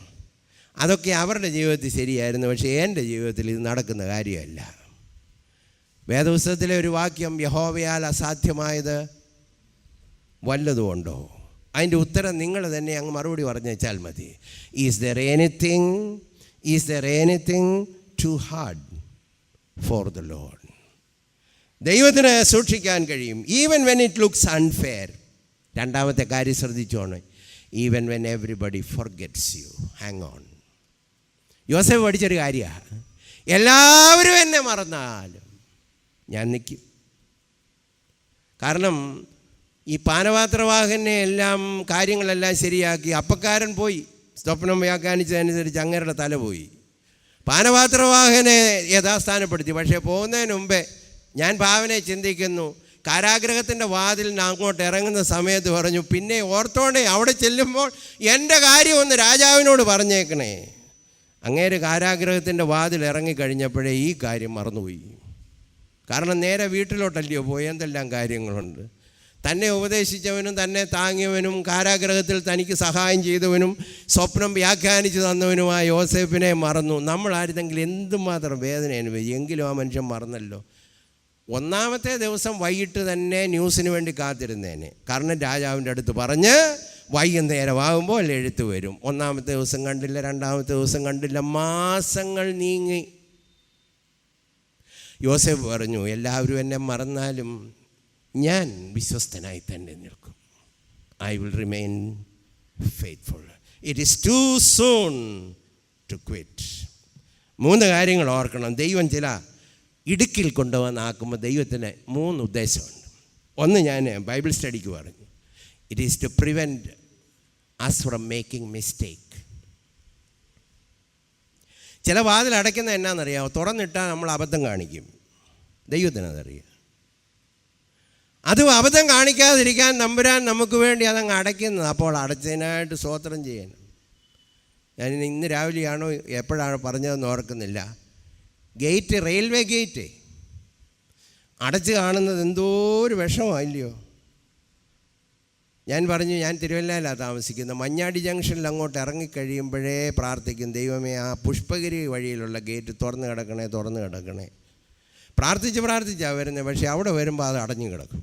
അതൊക്കെ അവരുടെ ജീവിതത്തിൽ ശരിയായിരുന്നു, പക്ഷേ എൻ്റെ ജീവിതത്തിൽ ഇത് നടക്കുന്ന കാര്യമല്ല. വേദപുസ്തകത്തിലെ ഒരു വാക്യം, യഹോവയാൽ അസാധ്യമായത് വല്ലതുമുണ്ടോ? അതിൻ്റെ ഉത്തരം നിങ്ങൾ തന്നെ അങ്ങ് മറുപടി പറഞ്ഞു വെച്ചാൽ മതി. Is there anything too hard for the Lord? ദൈവത്തിന് സൂക്ഷിക്കാൻ കഴിയും, even when it looks unfair. രണ്ടാമത്തെ കാര്യം ശ്രദ്ധിച്ചോണം, even when everybody forgets you, hang on. യോസേഫ് പഠിച്ചൊരു കാര്യമാണ്, എല്ലാവരും എന്നെ മറന്നാലും ഞാൻ നിൽക്കും. കാരണം ഈ പാനപാത്രവാഹനെ എല്ലാം കാര്യങ്ങളെല്ലാം ശരിയാക്കി, അപ്പക്കാരൻ പോയി, സ്വപ്നം വ്യാഖ്യാനിച്ചതനുസരിച്ച് അങ്ങേരുടെ തല പോയി. പാനപാത്രവാഹനെ യഥാസ്ഥാനപ്പെടുത്തി. പക്ഷേ പോകുന്നതിന് മുമ്പേ ഞാൻ ഭാവനയെ ചിന്തിക്കുന്നു, കാരാഗ്രഹത്തിൻ്റെ വാതിലിന് അങ്ങോട്ട് ഇറങ്ങുന്ന സമയത്ത് പറഞ്ഞു, പിന്നെ ഓർത്തോണേ അവിടെ ചെല്ലുമ്പോൾ എൻ്റെ കാര്യം ഒന്ന് രാജാവിനോട് പറഞ്ഞേക്കണേ. അങ്ങേര് കാരാഗ്രഹത്തിൻ്റെ വാതിൽ ഇറങ്ങിക്കഴിഞ്ഞപ്പോഴേ ഈ കാര്യം മറന്നുപോയി. കാരണം നേരെ വീട്ടിലോട്ടല്ലയോ പോയി, എന്തെല്ലാം കാര്യങ്ങളുണ്ട്. തന്നെ ഉപദേശിച്ചവനും തന്നെ താങ്ങിയവനും കാരാഗ്രഹത്തിൽ തനിക്ക് സഹായം ചെയ്തവനും സ്വപ്നം വ്യാഖ്യാനിച്ചു തന്നവനുമായ യോസേഫിനെ മറന്നു. നമ്മളായിരുന്നെങ്കിൽ എന്തുമാത്രം വേദന അനുഭവിച്ചു. എങ്കിലും ആ മനുഷ്യൻ മറന്നല്ലോ. ഒന്നാമത്തെ ദിവസം വൈകിട്ട് തന്നെ ന്യൂസിന് വേണ്ടി കാത്തിരുന്നേനെ. കാരണം രാജാവിൻ്റെ അടുത്ത് പറഞ്ഞ് വൈകുന്നേരമാകുമ്പോൾ എഴുത്ത് വരും. ഒന്നാമത്തെ ദിവസം കണ്ടില്ല, രണ്ടാമത്തെ ദിവസം കണ്ടില്ല, മാസങ്ങൾ നീങ്ങി. യോസേഫ് പറഞ്ഞു, എല്ലാവരും എന്നെ മറന്നാലും ഞാൻ വിശ്വസ്തനായി തന്നെ നിൽക്കും. I will remain faithful. It is too soon to quit. 3 കാര്യങ്ങൾ ഓർക്കണം. ദൈവം ചില ഇടുക്കിൽ കൊണ്ടുവന്നാക്കുമ്പോൾ ദൈവത്തിന് 3 ഉദ്ദേശമുണ്ട്. ഒന്ന് ഞാൻ ബൈബിൾ സ്റ്റഡിക്ക് പറഞ്ഞു, it is to prevent us from making mistake. ചില വാതിൽ അടയ്ക്കുന്നത് എന്നാണെന്നറിയാമോ? തുറന്നിട്ടാൽ നമ്മൾ അബദ്ധം കാണിക്കും. ദൈവത്തിനതറിയാം. അത് അബദ്ധം കാണിക്കാതിരിക്കാൻ തമ്പുരാൻ നമുക്ക് വേണ്ടി അതങ്ങ് അടയ്ക്കുന്നത്. അപ്പോൾ അടച്ചതിനായിട്ട് സ്തോത്രം ചെയ്യണം. ഞാൻ ഇന്ന് രാവിലെയാണോ എപ്പോഴാണ് പറഞ്ഞതെന്ന് ഓർക്കുന്നില്ല. ഗേറ്റ്, റെയിൽവേ ഗേറ്റ് അടച്ച് കാണുന്നത് എന്തോ ഒരു വിഷമല്ലയോ? ഞാൻ പറഞ്ഞു, ഞാൻ തിരുവല്ലയിലാണ് താമസിക്കുന്നത്. മഞ്ഞാടി ജംഗ്ഷനിൽ അങ്ങോട്ട് ഇറങ്ങിക്കഴിയുമ്പോഴേ പ്രാർത്ഥിക്കും, ദൈവമേ ആ പുഷ്പഗിരി വഴിയിലുള്ള ഗേറ്റ് തുറന്ന് കിടക്കണേ. പ്രാർത്ഥിച്ചാണ് വരുന്നത്. പക്ഷേ അവിടെ വരുമ്പോൾ അത് അടഞ്ഞു കിടക്കും.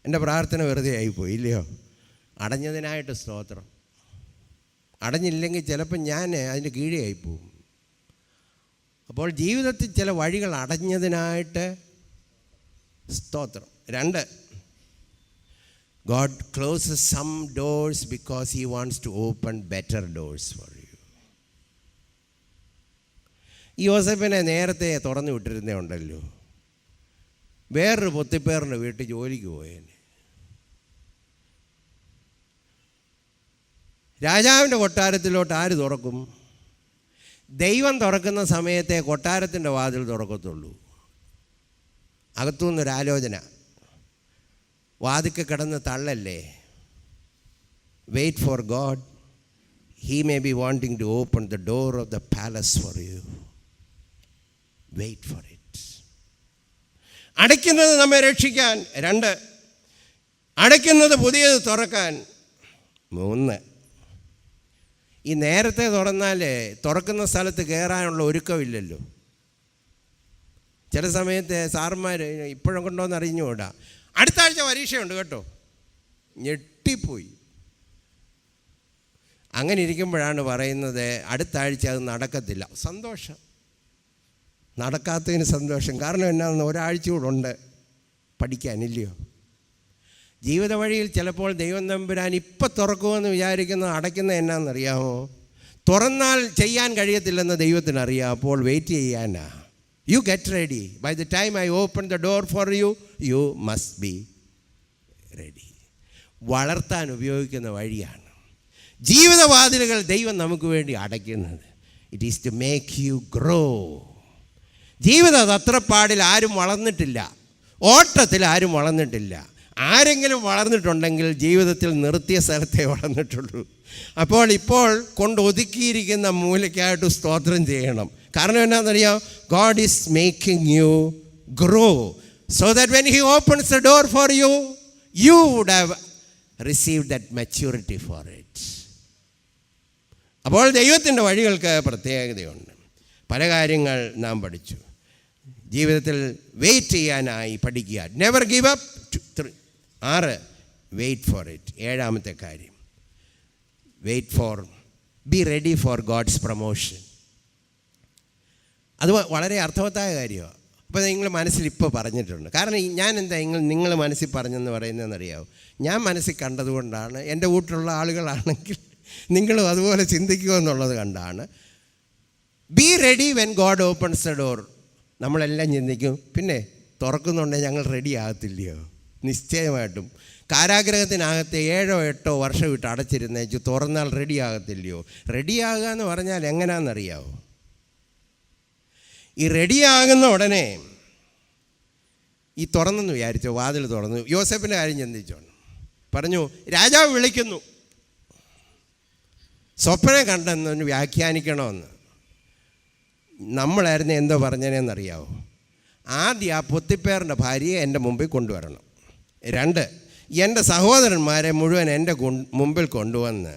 എൻ്റെ പ്രാർത്ഥന വെറുതെ ആയിപ്പോയി, ഇല്ലയോ? അടഞ്ഞതിനായിട്ട് സ്തോത്രം. അടഞ്ഞില്ലെങ്കിൽ ചിലപ്പോൾ ഞാൻ അതിൻ്റെ കീഴേ ആയിപ്പോവും. അപ്പോൾ ജീവിതത്തിൽ ചില വഴികൾ അടഞ്ഞതിനായിട്ട് സ്തോത്രം. 2, God closes some doors because He wants to open better doors for you. ഈ യോസേഫിനെ നേരത്തെ തുറന്നു വിട്ടിരുന്നേ ഉണ്ടല്ലോ, വേറൊരു പൊത്തിപ്പേറിൻ്റെ വീട്ടിൽ ജോലിക്ക് പോയേനെ. രാജാവിൻ്റെ കൊട്ടാരത്തിലോട്ട് ആര് തുറക്കും? ദൈവം തുറക്കുന്ന സമയത്തെ കൊട്ടാരത്തിൻ്റെ വാതിൽ തുറക്കത്തുള്ളൂ. അകത്തുനിന്നൊരാലോചന, വാതിൽക്ക് കിടന്ന് തള്ളല്ലേ. Wait for God. He may be wanting to open the door of the palace for you. Wait for it. അടയ്ക്കുന്നത് നമ്മെ രക്ഷിക്കാൻ. 2, അടയ്ക്കുന്നത് പുതിയത് തുറക്കാൻ. 3, ഈ നേരത്തെ തുറന്നാൽ തുറക്കുന്ന സ്ഥലത്ത് കയറാനുള്ള ഒരുക്കമില്ലല്ലോ. ചില സമയത്ത് സാറുമാർ ഇപ്പോഴും കൊണ്ടോന്ന് അറിഞ്ഞുകൂടാ, അടുത്ത ആഴ്ച പരീക്ഷയുണ്ട് കേട്ടോ, ഞെട്ടിപ്പോയി. അങ്ങനെ ഇരിക്കുമ്പോഴാണ് പറയുന്നത് അടുത്ത ആഴ്ച അത് നടക്കത്തില്ല. സന്തോഷം, നടക്കാത്തതിന് സന്തോഷം. കാരണം എന്നാന്ന്, ഒരാഴ്ച കൂടെ ഉണ്ട് പഠിക്കാനില്ലയോ? ജീവിത വഴിയിൽ ചിലപ്പോൾ ദൈവം തമ്പുരാൻ ഇപ്പം തുറക്കുമെന്ന് വിചാരിക്കുന്നത് അടയ്ക്കുന്നത് എന്നാണെന്നറിയാമോ? തുറന്നാൽ ചെയ്യാൻ കഴിയത്തില്ലെന്ന് ദൈവത്തിനറിയാം. അപ്പോൾ വെയിറ്റ് ചെയ്യാനാ. You get ready. By the time I open the door for you, you must be ready. വളർത്താൻ ഉപയോഗിക്കുന്ന വഴിയാണ് ജീവിതവാതിലുകൾ ദൈവം നമുക്ക് വേണ്ടി അടയ്ക്കുന്നത്. It is to make you grow. ജീവിത തത്രപ്പാടിൽ ആരും വളർന്നിട്ടില്ല, ഓട്ടത്തിൽ ആരും വളർന്നിട്ടില്ല. ആരെങ്കിലും വളർന്നിട്ടുണ്ടെങ്കിൽ ജീവിതത്തിൽ നിർത്തിയ സ്ഥലത്തേ വളർന്നിട്ടുള്ളൂ. അപ്പോൾ ഇപ്പോൾ കൊണ്ടൊതുക്കിയിരിക്കുന്ന മൂലയ്ക്കായിട്ട് സ്തോത്രം ചെയ്യണം. കാരണം എന്നാണെന്നറിയാം, God is making you grow so that when he opens the door for you, you would have received that maturity for it. അപ്പോൾ ദൈവത്തിൻ്റെ വഴികൾക്ക് പ്രത്യേകതയുണ്ട്. പല കാര്യങ്ങൾ നാം പഠിച്ചു. ജീവിതത്തിൽ വെയിറ്റ് ചെയ്യാനായി പഠിക്കുക. Never give up. 6, wait for it. 7ാമത്തെ കാര്യം, wait for, be ready for God's promotion. അത് വളരെ അർത്ഥവത്തായ കാര്യമാണ്. അപ്പോൾ നിങ്ങൾ മനസ്സിൽ ഇപ്പോൾ പറഞ്ഞിട്ടുണ്ട്. കാരണം ഞാൻ എന്താ നിങ്ങൾ മനസ്സിൽ പറഞ്ഞെന്ന് പറയുന്നതെന്നറിയാമോ? ഞാൻ മനസ്സിൽ കണ്ടതുകൊണ്ടാണ്. എൻ്റെ വീട്ടിലുള്ള ആളുകളാണെങ്കിൽ നിങ്ങളും അതുപോലെ ചിന്തിക്കുമെന്നുള്ളത് കണ്ടാണ്. Be ready when God opens the door. നമ്മളെല്ലാം ചിന്തിക്കും, പിന്നെ തുറക്കുന്നുണ്ടെങ്കിൽ ഞങ്ങൾ റെഡി ആകത്തില്ലയോ? നിശ്ചയമായിട്ടും. കാരാഗ്രഹത്തിനകത്ത് 7 or 8 വർഷം ഇട്ട് അടച്ചിരുന്നേച്ചു, തുറന്നാൽ റെഡി ആകത്തില്ലയോ? റെഡിയാകുക എന്ന് പറഞ്ഞാൽ എങ്ങനെയാണെന്നറിയാവോ? ഈ റെഡിയാകുന്ന ഉടനെ ഈ തുറന്നെന്ന് വിചാരിച്ചോ, വാതിൽ തുറന്നു. യോസേഫിൻ്റെ കാര്യം ചിന്തിച്ചോണം. പറഞ്ഞു, രാജാവ് വിളിക്കുന്നു, സ്വപ്നം കണ്ടെന്ന് വ്യാഖ്യാനിക്കണമെന്ന്. നമ്മളായിരുന്നു എന്തോ പറഞ്ഞതിനെന്നറിയാവോ? ആദ്യം ആ പൊത്തിപ്പേറിൻ്റെ ഭാര്യയെ എൻ്റെ മുമ്പിൽ കൊണ്ടുവരണം. 2, എൻ്റെ സഹോദരന്മാരെ മുഴുവൻ എൻ്റെ മുമ്പിൽ കൊണ്ടുവന്ന്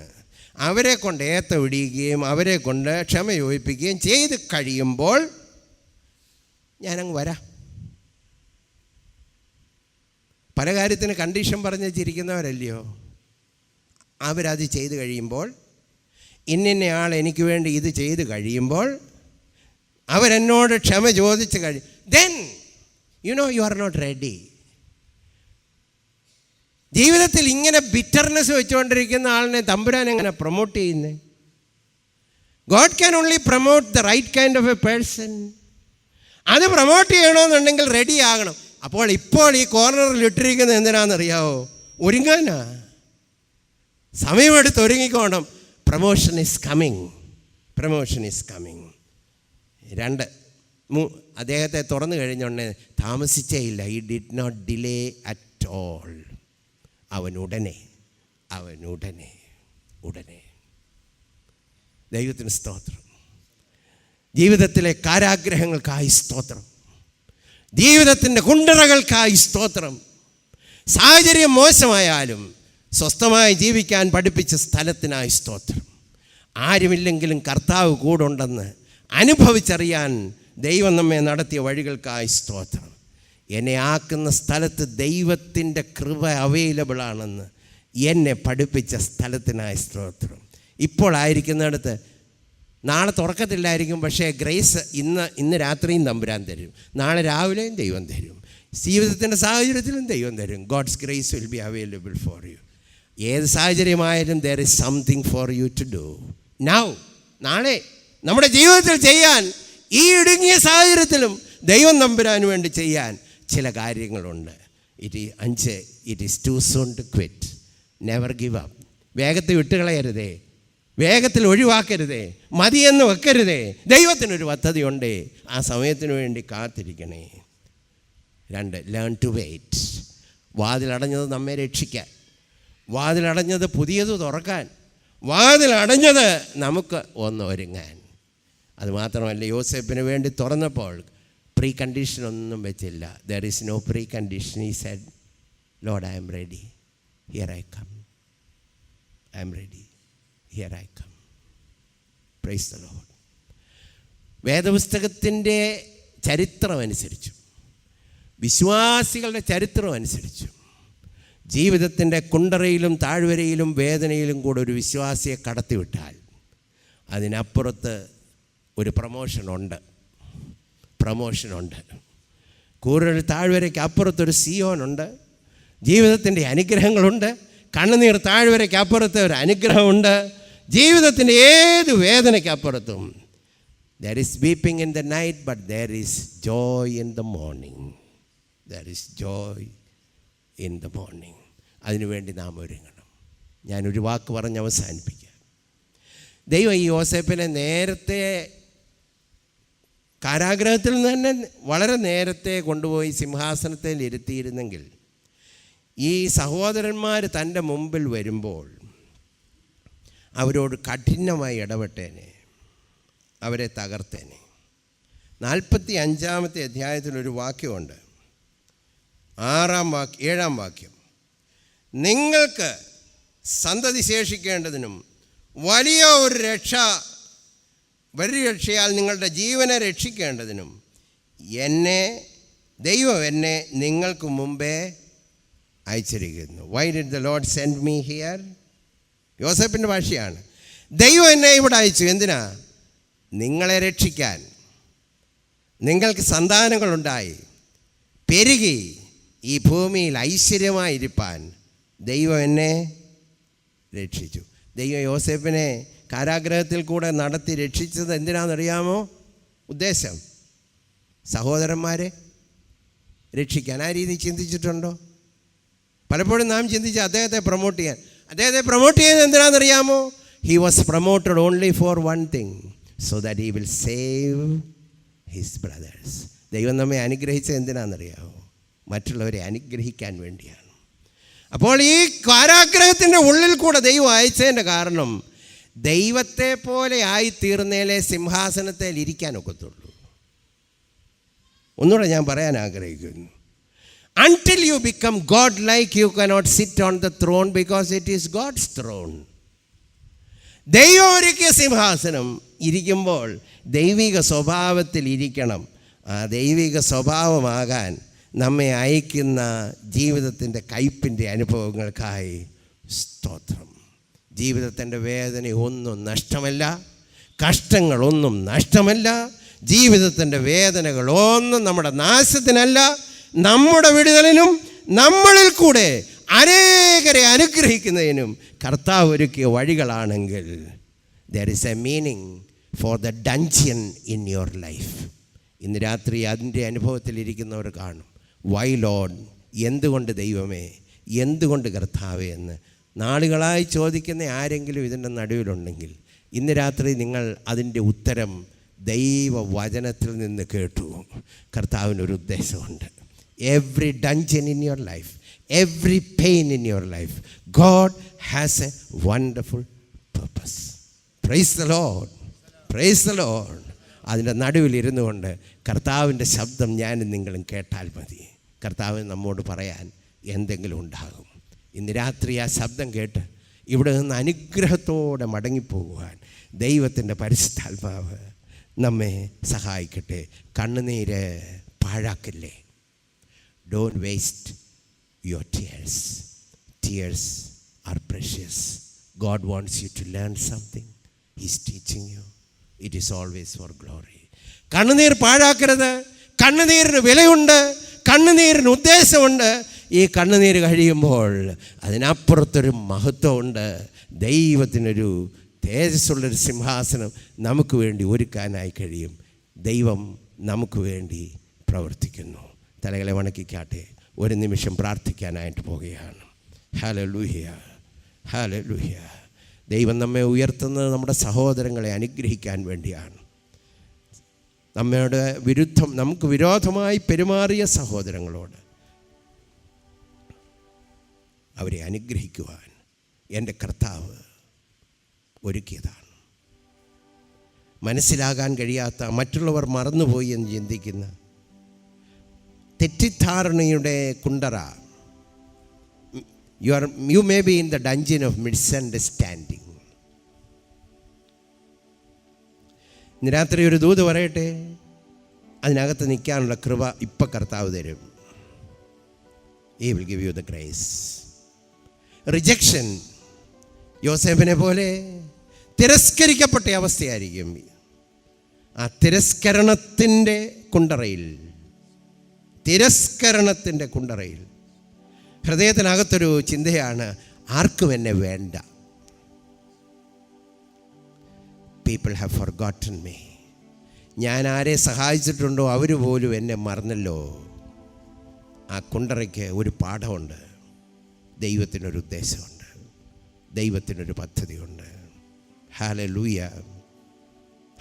അവരെ കൊണ്ട് ഏത്ത വിടിയുകയും അവരെ കൊണ്ട് ക്ഷമ ചോദിപ്പിക്കുകയും ചെയ്ത് കഴിയുമ്പോൾ ഞാനങ്ങ് വരാം. പല കാര്യത്തിന് കണ്ടീഷൻ പറഞ്ഞ് ചിരിക്കുന്നവരല്ലയോ? അവരത് ചെയ്ത് കഴിയുമ്പോൾ, ഇന്ന ആൾ എനിക്ക് വേണ്ടി ഇത് ചെയ്ത് കഴിയുമ്പോൾ, അവരെന്നോട് ക്ഷമ ചോദിച്ച് then you know you are not ready. ജീവിതത്തിൽ ഇങ്ങനെ ബിറ്റർനെസ് വെച്ചുകൊണ്ടിരിക്കുന്ന ആളിനെ തമ്പുരാൻ എങ്ങനെ പ്രൊമോട്ട് ചെയ്യുന്നത്? God can only promote the right kind of a person. അത് പ്രൊമോട്ട് ചെയ്യണമെന്നുണ്ടെങ്കിൽ റെഡി ആകണം. അപ്പോൾ ഇപ്പോൾ ഈ കോർണറിൽ ഇട്ടിരിക്കുന്നത് എന്തിനാണെന്നറിയാവോ? ഒരുങ്ങാനാ. സമയമെടുത്ത് ഒരുങ്ങിക്കോണം. Promotion is coming. Promotion is coming. 2, അദ്ദേഹത്തെ തുറന്നു കഴിഞ്ഞോണ്ട് താമസിച്ചേ ഇല്ല. He did not delay at all. അവൻ ഉടനെ ദൈവത്തിന് സ്തോത്രം. ജീവിതത്തിലെ കാരാഗ്രഹങ്ങൾക്കായി സ്തോത്രം. ജീവിതത്തിൻ്റെ കുണ്ടറകൾക്കായി സ്തോത്രം. സാഹചര്യം മോശമായാലും സ്വസ്ഥമായി ജീവിക്കാൻ പഠിപ്പിച്ച സ്ഥലത്തിനായി സ്തോത്രം. ആരുമില്ലെങ്കിലും കർത്താവ് കൂടുണ്ടെന്ന് അനുഭവിച്ചറിയാൻ ദൈവം നമ്മെ നടത്തിയ വഴികൾക്കായി സ്തോത്രം. എന്നെ ആക്കുന്ന സ്ഥലത്ത് ദൈവത്തിൻ്റെ കൃപ അവൈലബിളാണെന്ന് എന്നെ പഠിപ്പിച്ച സ്ഥലത്തിനായി സ്തോത്രം. ഇപ്പോൾ ആയിരിക്കുന്നിടത്ത് നാളെ തുറക്കത്തില്ലായിരിക്കും, പക്ഷേ ഗ്രേസ് ഇന്ന് രാത്രിയും തമ്പുരാൻ തരും, നാളെ രാവിലെയും ദൈവം തരും, ജീവിതത്തിൻ്റെ സാഹചര്യത്തിലും ദൈവം തരും. God's grace will be available for you. ഏത് സാഹചര്യമായാലും there is something for you to do now. നാളെ നമ്മുടെ ജീവിതത്തിൽ ചെയ്യാൻ, ഈ ഇടുങ്ങിയ സാഹചര്യത്തിലും ദൈവം തമ്പുരാന് വേണ്ടി ചെയ്യാൻ ചില കാര്യങ്ങളുണ്ട്. It is too soon to quit. Never give up. വേഗത്തിൽ വിട്ടുകളയരുതേ, വേഗത്തിൽ ഒഴിവാക്കരുതേ, മതിയെന്ന് വെക്കരുതേ. ദൈവത്തിനൊരു പദ്ധതിയുണ്ടേ, ആ സമയത്തിന് വേണ്ടി കാത്തിരിക്കണേ. 2, ലേൺ ടു വെയിറ്റ്. വാതിലടഞ്ഞത് നമ്മെ രക്ഷിക്കാൻ, വാതിലടഞ്ഞത് പുതിയത് തുറക്കാൻ, വാതിലടഞ്ഞത് നമുക്ക് ഒന്ന് ഒരുങ്ങാൻ. അതുമാത്രമല്ല, യോസേപ്പിന് വേണ്ടി തുറന്നപ്പോൾ പ്രീ കണ്ടീഷൻ ഒന്നും വെച്ചില്ല. There is no precondition. He said, Lord, I'm ready, here I come, I'm ready, here I come. Praise the Lord. വേദപുസ്തകത്തിൻ്റെ ചരിത്രമനുസരിച്ചും വിശ്വാസികളുടെ ചരിത്രമനുസരിച്ചും ജീവിതത്തിൻ്റെ കുണ്ടറയിലും താഴ്വരയിലും വേദനയിലും കൂടെ ഒരു വിശ്വാസിയെ കടത്തിവിട്ടാൽ അതിനപ്പുറത്ത് ഒരു പ്രമോഷനുണ്ട്. കൂടുതൽ താഴ്വരയ്ക്ക് അപ്പുറത്തൊരു സിയോനുണ്ട്. ജീവിതത്തിൻ്റെ അനുഗ്രഹങ്ങളുണ്ട്. കണ്ണുനീർ താഴ്വരയ്ക്ക് അപ്പുറത്ത് ഒരു അനുഗ്രഹമുണ്ട്. ജീവിതത്തിൻ്റെ ഏത് വേദനയ്ക്കപ്പുറത്തും there is weeping in the night, but there is joy in the morning. There is joy in the morning. അതിനുവേണ്ടി നാം ഒരുങ്ങണം. ഞാനൊരു വാക്ക് പറഞ്ഞ് അവസാനിപ്പിക്കാം. ദൈവം ഈ യോസേപ്പിനെ നേരത്തെ കാരാഗ്രഹത്തിൽ നിന്ന് തന്നെ വളരെ നേരത്തെ കൊണ്ടുപോയി സിംഹാസനത്തിൽ ഇരുത്തിയിരുന്നെങ്കിൽ ഈ സഹോദരന്മാർ തൻ്റെ മുമ്പിൽ വരുമ്പോൾ അവരോട് കഠിനമായി ഇടപെട്ടേനെ, അവരെ തകർത്തേനെ. 45-ാമത്തെ അധ്യായത്തിലൊരു വാക്യമുണ്ട്, 7-ാം വാക്യം. നിങ്ങൾക്ക് സന്തതി ശേഷിക്കേണ്ടതിനും വലിയ രക്ഷയാൽ നിങ്ങളുടെ ജീവനെ രക്ഷിക്കേണ്ടതിനും ദൈവം എന്നെ നിങ്ങൾക്ക് മുമ്പേ അയച്ചിരിക്കുന്നു. Why did the Lord send me here? യോസേപ്പിൻ്റെ ഭാഷയാണ്. ദൈവം എന്നെ ഇവിടെ അയച്ചു. എന്തിനാ? നിങ്ങളെ രക്ഷിക്കാൻ. നിങ്ങൾക്ക് സന്താനങ്ങളുണ്ടായി പെരുകി ഈ ഭൂമിയിൽ ഐശ്വര്യമായിരിക്കാൻ ദൈവം എന്നെ രക്ഷിച്ചു. ദൈവം യോസേപ്പിനെ കാരാഗ്രഹത്തിൽ കൂടെ നടത്തി രക്ഷിച്ചത് എന്തിനാണെന്നറിയാമോ? ഉദ്ദേശം സഹോദരന്മാരെ രക്ഷിക്കാൻ. ആ രീതി ചിന്തിച്ചിട്ടുണ്ടോ? പലപ്പോഴും നാം ചിന്തിച്ച് അദ്ദേഹത്തെ പ്രൊമോട്ട് ചെയ്യുന്നത് എന്തിനാണെന്നറിയാമോ? He was promoted only for one thing, so that he will save his brothers. ദൈവം നമ്മെ അനുഗ്രഹിച്ചത് എന്തിനാണെന്നറിയാമോ? മറ്റുള്ളവരെ അനുഗ്രഹിക്കാൻ വേണ്ടിയാണ്. അപ്പോൾ ഈ കാരാഗ്രഹത്തിൻ്റെ ഉള്ളിൽ കൂടെ ദൈവം അയച്ചതിൻ്റെ കാരണം ദൈവത്തെ പോലെ ആയിത്തീർന്നേലേ സിംഹാസനത്തിൽ ഇരിക്കാൻ ഒക്കത്തുള്ളൂ. ഒന്നുകൂടെ ഞാൻ പറയാൻ ആഗ്രഹിക്കുന്നു. Until you become God-like, you cannot sit on the throne because it is God's throne. ദൈവം ഒരുക്കിയ സിംഹാസനം ഇരിക്കുമ്പോൾ ദൈവിക സ്വഭാവത്തിൽ ഇരിക്കണം. ആ ദൈവിക സ്വഭാവമാകാൻ നമ്മെ അയക്കുന്ന ജീവിതത്തിൻ്റെ കയ്പിൻ്റെ അനുഭവങ്ങൾക്കായി സ്തോത്രം. ജീവിതത്തിൻ്റെ വേദന ഒന്നും നഷ്ടമല്ല, കഷ്ടങ്ങളൊന്നും നഷ്ടമല്ല. ജീവിതത്തിൻ്റെ വേദനകളൊന്നും നമ്മുടെ നാശത്തിനല്ല, നമ്മുടെ വിടുതലിനും നമ്മളിൽ കൂടെ അനേകരെ അനുഗ്രഹിക്കുന്നതിനും കർത്താവ് ഒരുക്കിയ വഴികളാണെങ്കിൽ there is a meaning for the dungeon in your life. ഇന്ന് രാത്രി അതിൻ്റെ അനുഭവത്തിലിരിക്കുന്നവർ കാണും. വൈ ലോർഡ്, എന്തുകൊണ്ട് ദൈവമേ, എന്തുകൊണ്ട് കർത്താവേ എന്ന് നാളുകളായി ചോദിക്കുന്ന ആരെങ്കിലും ഇതിൻ്റെ നടുവിലുണ്ടെങ്കിൽ ഇന്ന് രാത്രി നിങ്ങൾ അതിൻ്റെ ഉത്തരം ദൈവവചനത്തിൽ നിന്ന് കേട്ടു. കർത്താവിനൊരു ഉദ്ദേശമുണ്ട്. Every dungeon in your life, every pain in your life, God has a wonderful purpose. Praise the Lord. Praise the Lord. അതിൻ്റെ നടുവിലിരുന്നു കൊണ്ട് കർത്താവിൻ്റെ ശബ്ദം ഞാനും നിങ്ങളും കേട്ടാൽ മതി. കർത്താവിന് നമ്മോട് പറയാൻ എന്തെങ്കിലും ഉണ്ടാകും. ഇന്ന് രാത്രി ആ ശബ്ദം കേട്ട് ഇവിടെ നിന്ന് അനുഗ്രഹത്തോടെ മടങ്ങിപ്പോകുവാൻ ദൈവത്തിൻ്റെ പരിശുദ്ധാത്മാവ് നമ്മെ സഹായിക്കട്ടെ. കണ്ണുനീര് പാഴാക്കില്ലേ. Don't waste your tears. Tears are precious. God wants you to learn something. He's teaching you. It is always for glory. കണ്ണുനീർ പാഴാക്കരുത്. കണ്ണുനീരിന് വിലയുണ്ട്, കണ്ണുനീരിന് ഉദ്ദേശമുണ്ട്. ഈ കണ്ണുനീര് കഴിയുമ്പോൾ അതിനപ്പുറത്തൊരു മഹത്വമുണ്ട്. ദൈവത്തിനൊരു തേജസ്സുള്ളൊരു സിംഹാസനം നമുക്ക് വേണ്ടി ഒരുക്കാനായി കഴിയും. ദൈവം നമുക്ക് വേണ്ടി പ്രവർത്തിക്കുന്നു. തലകളെ വണക്കിക്കാട്ടെ. ഒരു നിമിഷം പ്രാർത്ഥിക്കാനായിട്ട് പോവുകയാണ്. Hallelujah, hallelujah. ദൈവം നമ്മെ ഉയർത്തുന്നത് നമ്മുടെ സഹോദരങ്ങളെ അനുഗ്രഹിക്കാൻ വേണ്ടിയാണ്. നമുക്ക് വിരോധമായി പെരുമാറിയ സഹോദരങ്ങളോട് അവരെ അനുഗ്രഹിക്കുവാൻ എൻ്റെ കർത്താവ് ഒരുക്കിയതാണ്. മനസ്സിലാകാൻ കഴിയാത്ത, മറ്റുള്ളവർ മറന്നുപോയി എന്ന് ചിന്തിക്കുന്ന തെറ്റിദ്ധാരണയുടെ Kundara. You may be in the dungeon of misunderstanding. ഇന്ന് രാത്രി ഒരു ദൂത് പറയട്ടെ. അതിനകത്ത് നിൽക്കാനുള്ള കൃപ ഇപ്പം കർത്താവ് തരും. He will give you the grace. Rejection യോസേഫിനെ പോലെ തിരസ്കരിക്കപ്പെട്ട അവസ്ഥയായിരിക്കും. ആ തിരസ്കരണത്തിൻ്റെ കുണ്ടറയിൽ ഹൃദയത്തിനകത്തൊരു ചിന്തയാണ്, ആർക്കും എന്നെ വേണ്ട. People have forgotten me. ഞാൻ ആരെ സഹായിച്ചിട്ടുണ്ടോ അവർ പോലും എന്നെ മറന്നല്ലോ. ആ കുണ്ടറയ്ക്ക് ഒരു പാഠമുണ്ട്. ദൈവത്തിനൊരു ഉദ്ദേശമുണ്ട്, ദൈവത്തിനൊരു പദ്ധതിയുണ്ട്. Hallelujah,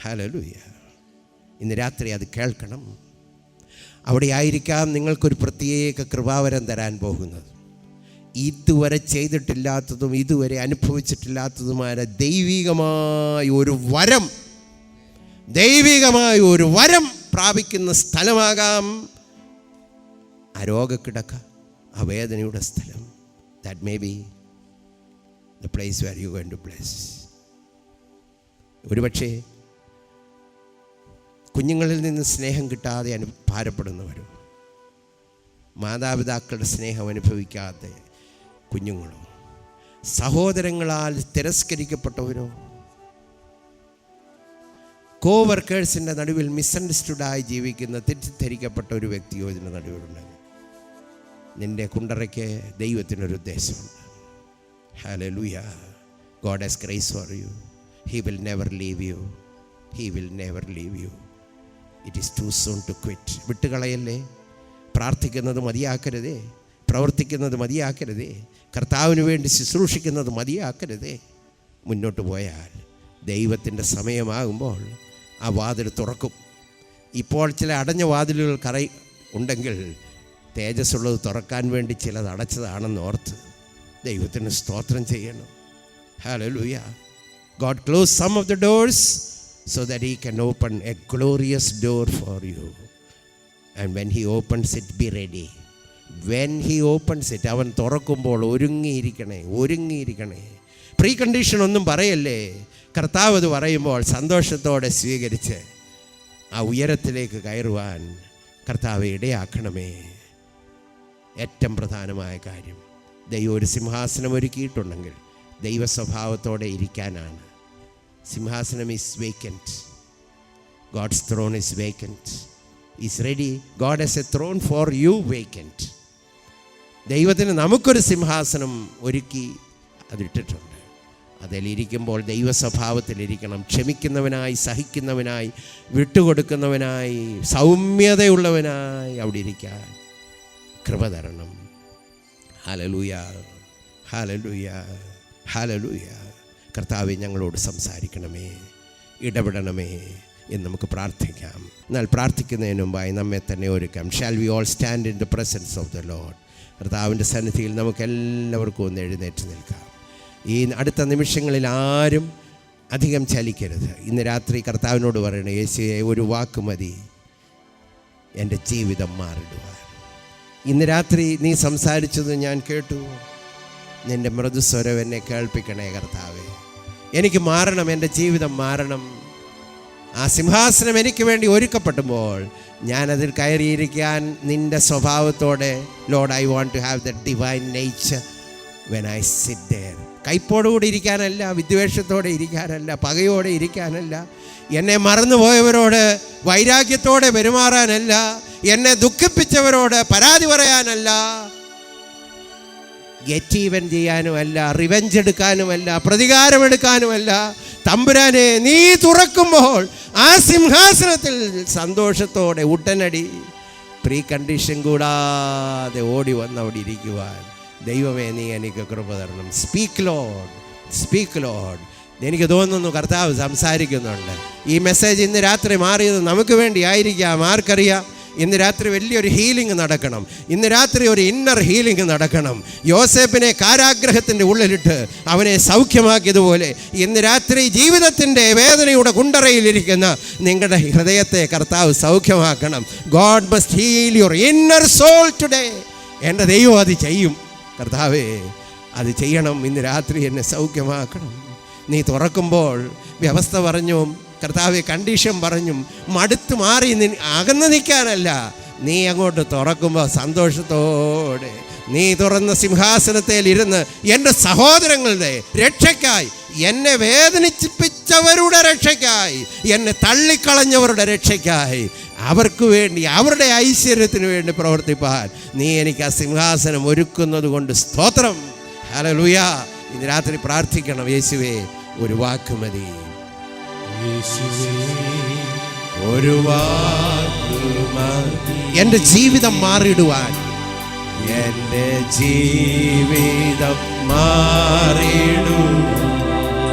hallelujah. ഇന്ന് രാത്രി അത് കേൾക്കണം. അവിടെ ആയിരിക്കാം നിങ്ങൾക്കൊരു പ്രത്യേക കൃപാവരം തരാൻ പോകുന്നത്. ഇതുവരെ ചെയ്തിട്ടില്ലാത്തതും ഇതുവരെ അനുഭവിച്ചിട്ടില്ലാത്തതുമായ ദൈവികമായ ഒരു വരം പ്രാപിക്കുന്ന സ്ഥലമാകാം ആ രോഗക്കിടക്ക, ആ വേദനയുടെ സ്ഥലം. That may be the place where you are going to bless. ഒരുപക്ഷേ കുഞ്ഞുങ്ങളിൽ നിന്ന് സ്നേഹം കിട്ടാതെ ഭാരപ്പെടുന്നവരോ, മാതാപിതാക്കളുടെ സ്നേഹം അനുഭവിക്കാത്ത കുഞ്ഞുങ്ങളോ, സഹോദരങ്ങളാൽ തിരസ്കരിക്കപ്പെട്ടവരോ, കോവർക്കേഴ്സിൻ്റെ നടുവിൽ മിസ്അണ്ടർസ്റ്റുഡായി ജീവിക്കുന്ന തെറ്റിദ്ധരിക്കപ്പെട്ട ഒരു വ്യക്തിയോ ഇതിൻ്റെ നടുവിലുണ്ടെങ്കിൽ നിൻ്റെ കുണ്ടറയ്ക്ക് ദൈവത്തിനൊരു ഉദ്ദേശമുണ്ട്. Hallelujah. God has grace for you. He will never leave you. He will never leave you. It is too soon to quit. വിട്ടുകളയല്ലേ. പ്രാർത്ഥിക്കുന്നത് മതിയാക്കരുതേ, പ്രവർത്തിക്കുന്നത് മതിയാക്കരുതേ, കർത്താവിന് വേണ്ടി ശുശ്രൂഷിക്കുന്നത് മതിയാക്കരുതേ. മുന്നോട്ട് പോയാൽ ദൈവത്തിൻ്റെ സമയമാകുമ്പോൾ ആ വാതിൽ തുറക്കും. ഇപ്പോൾ ചില അടഞ്ഞ വാതിലുകൾ ഉണ്ടെങ്കിൽ തേജസ്സുള്ളത് തുറക്കാൻ വേണ്ടി ചിലത് അടച്ചതാണെന്ന് ഓർത്ത് ദൈവത്തിന് സ്തോത്രം ചെയ്യണം. Hallelujah. God closed some of the doors so that He can open a glorious door for you. And when He opens it, be ready. When He opens it, അവൻ തുറക്കുമ്പോൾ ഒരുങ്ങിയിരിക്കണേ. പ്രീ കണ്ടീഷൻ ഒന്നും പറയല്ലേ. കർത്താവ് അത് പറയുമ്പോൾ സന്തോഷത്തോടെ സ്വീകരിച്ച് ആ ഉയരത്തിലേക്ക് കയറുവാൻ കർത്താവ് ഇടയാക്കണമേ. ഏറ്റവും പ്രധാനമായ കാര്യം, ദൈവം ഒരു സിംഹാസനം ഒരുക്കിയിട്ടുണ്ടെങ്കിൽ ദൈവ സ്വഭാവത്തോടെ ഇരിക്കാനാണ്. സിംഹാസനം is vacant. God's throne is vacant. Is ready. God has a throne for you vacant. ദൈവത്തിന് നമുക്കൊരു സിംഹാസനം ഒരുക്കി അതിട്ടിട്ടുണ്ട്. അതിലിരിക്കുമ്പോൾ ദൈവ സ്വഭാവത്തിലിരിക്കണം. ക്ഷമിക്കുന്നവനായി, സഹിക്കുന്നവനായി, വിട്ടുകൊടുക്കുന്നവനായി, സൗമ്യതയുള്ളവനായി അവിടെ ഇരിക്കാൻ കൃപ തരണം. Hallelujah, hallelujah, hallelujah. കർത്താവേ, ഞങ്ങളോട് സംസാരിക്കണമേ, ഇടപെടണമേ എന്ന് നമുക്ക് പ്രാർത്ഥിക്കാം. എന്നാൽ പ്രാർത്ഥിക്കുന്നതിന് മുമ്പായി നമ്മെ തന്നെ ഒരുക്കാം. Shall we all stand in the presence of the Lord. കർത്താവിൻ്റെ സന്നിധിയിൽ നമുക്കെല്ലാവർക്കും ഒന്ന് എഴുന്നേറ്റ് നിൽക്കാം. ഈ അടുത്ത നിമിഷങ്ങളിൽ ആരും അധികം ചലിക്കരുത്. ഇന്ന് രാത്രി കർത്താവിനോട് പറയണേ, യേശുവേ, ഒരു വാക്ക് മതി എൻ്റെ ജീവിതം മാറിടുവാൻ. ഇന്ന് രാത്രി നീ സംസാരിച്ചത് ഞാൻ കേട്ടു. നിൻ്റെ മൃദുസ്വരം എന്നെ കേൾപ്പിക്കണേ കർത്താവേ. എനിക്ക് മാറണം, എൻ്റെ ജീവിതം മാറണം. ആ സിംഹാസനം എനിക്ക് വേണ്ടി ഒരുക്കപ്പെടുമ്പോൾ ഞാനതിൽ കയറിയിരിക്കാൻ നിൻ്റെ സ്വഭാവത്തോടെ, Lord I want to have the divine nature when I sit there. കയ്പോടുകൂടി ഇരിക്കാനല്ല, വിദ്വേഷത്തോടെ ഇരിക്കാനല്ല, പകയോടെ ഇരിക്കാനല്ല, എന്നെ മറന്നുപോയവരോട് വൈരാഗ്യത്തോടെ പെരുമാറാനല്ല, എന്നെ ദുഃഖിപ്പിച്ചവരോട് പരാതി പറയാനല്ല, ഗെറ്റ് ഈവൻ ചെയ്യാനുമല്ല, റിവെഞ്ച് എടുക്കാനുമല്ല, പ്രതികാരമെടുക്കാനുമല്ല. തമ്പുരാനെ, നീ തുറക്കുമ്പോൾ ആ സിംഹാസനത്തിൽ സന്തോഷത്തോടെ ഉടനടി പ്രീ കണ്ടീഷൻ കൂടാതെ ഓടി വന്ന് അവിടെ ഇരിക്കുവാൻ ദൈവമേ നീ എനിക്ക് കൃപ തരണം. Speak Lord, speak Lord. എനിക്ക് തോന്നുന്നു കർത്താവ് സംസാരിക്കുന്നുണ്ട്. ഈ മെസ്സേജ് ഇന്ന് രാത്രി മാറിയത് നമുക്ക് വേണ്ടി ആയിരിക്കാം, ആർക്കറിയാം. ഇന്ന് രാത്രി വലിയൊരു ഹീലിംഗ് നടക്കണം. ഇന്ന് രാത്രി ഒരു ഇന്നർ ഹീലിംഗ് നടക്കണം. യോസേപ്പിനെ കാരാഗ്രഹത്തിൻ്റെ ഉള്ളിലിട്ട് അവനെ സൗഖ്യമാക്കിയതുപോലെ ഇന്ന് രാത്രി ജീവിതത്തിൻ്റെ വേദനയുടെ കുണ്ടറയിലിരിക്കുന്ന നിങ്ങളുടെ ഹൃദയത്തെ കർത്താവ് സൗഖ്യമാക്കണം. God must heal your inner soul today. എൻ്റെ ദൈവം അത് ചെയ്യും. കർത്താവേ, അത് ചെയ്യണം. ഇന്ന് രാത്രി എന്നെ സൗഖ്യമാക്കണം. നീ തുറക്കുമ്പോൾ വ്യവസ്ഥ പറഞ്ഞും കർത്താവെ കണ്ടീഷൻ പറഞ്ഞും മടുത്ത് മാറി അകന്ന് നിൽക്കാനല്ല, നീ അങ്ങോട്ട് തുറക്കുമ്പോൾ സന്തോഷത്തോടെ നീ തുറന്ന സിംഹാസനത്തിൽ ഇരുന്ന് എൻ്റെ സഹോദരങ്ങളുടെ രക്ഷയ്ക്കായി, എന്നെ വേദനിപ്പിച്ചവരുടെ രക്ഷയ്ക്കായി, എന്നെ തള്ളിക്കളഞ്ഞവരുടെ രക്ഷയ്ക്കായി, അവർക്ക് വേണ്ടി, അവരുടെ ഐശ്വര്യത്തിന് വേണ്ടി പ്രവർത്തിപ്പാൻ നീ എനിക്ക് ആ സിംഹാസനം ഒരുക്കുന്നത് കൊണ്ട് സ്തോത്രം. ഹല്ലേലൂയ. ഇന്ന് രാത്രി പ്രാർത്ഥിക്കണം. യേശുവേ, ഒരു വാക്ക് മതി. ഒരു വാക്ക് മതി എൻ്റെ ജീവിതം മാറിയിടുവാൻ. എൻ്റെ ജീവിതം മാറിയിടും.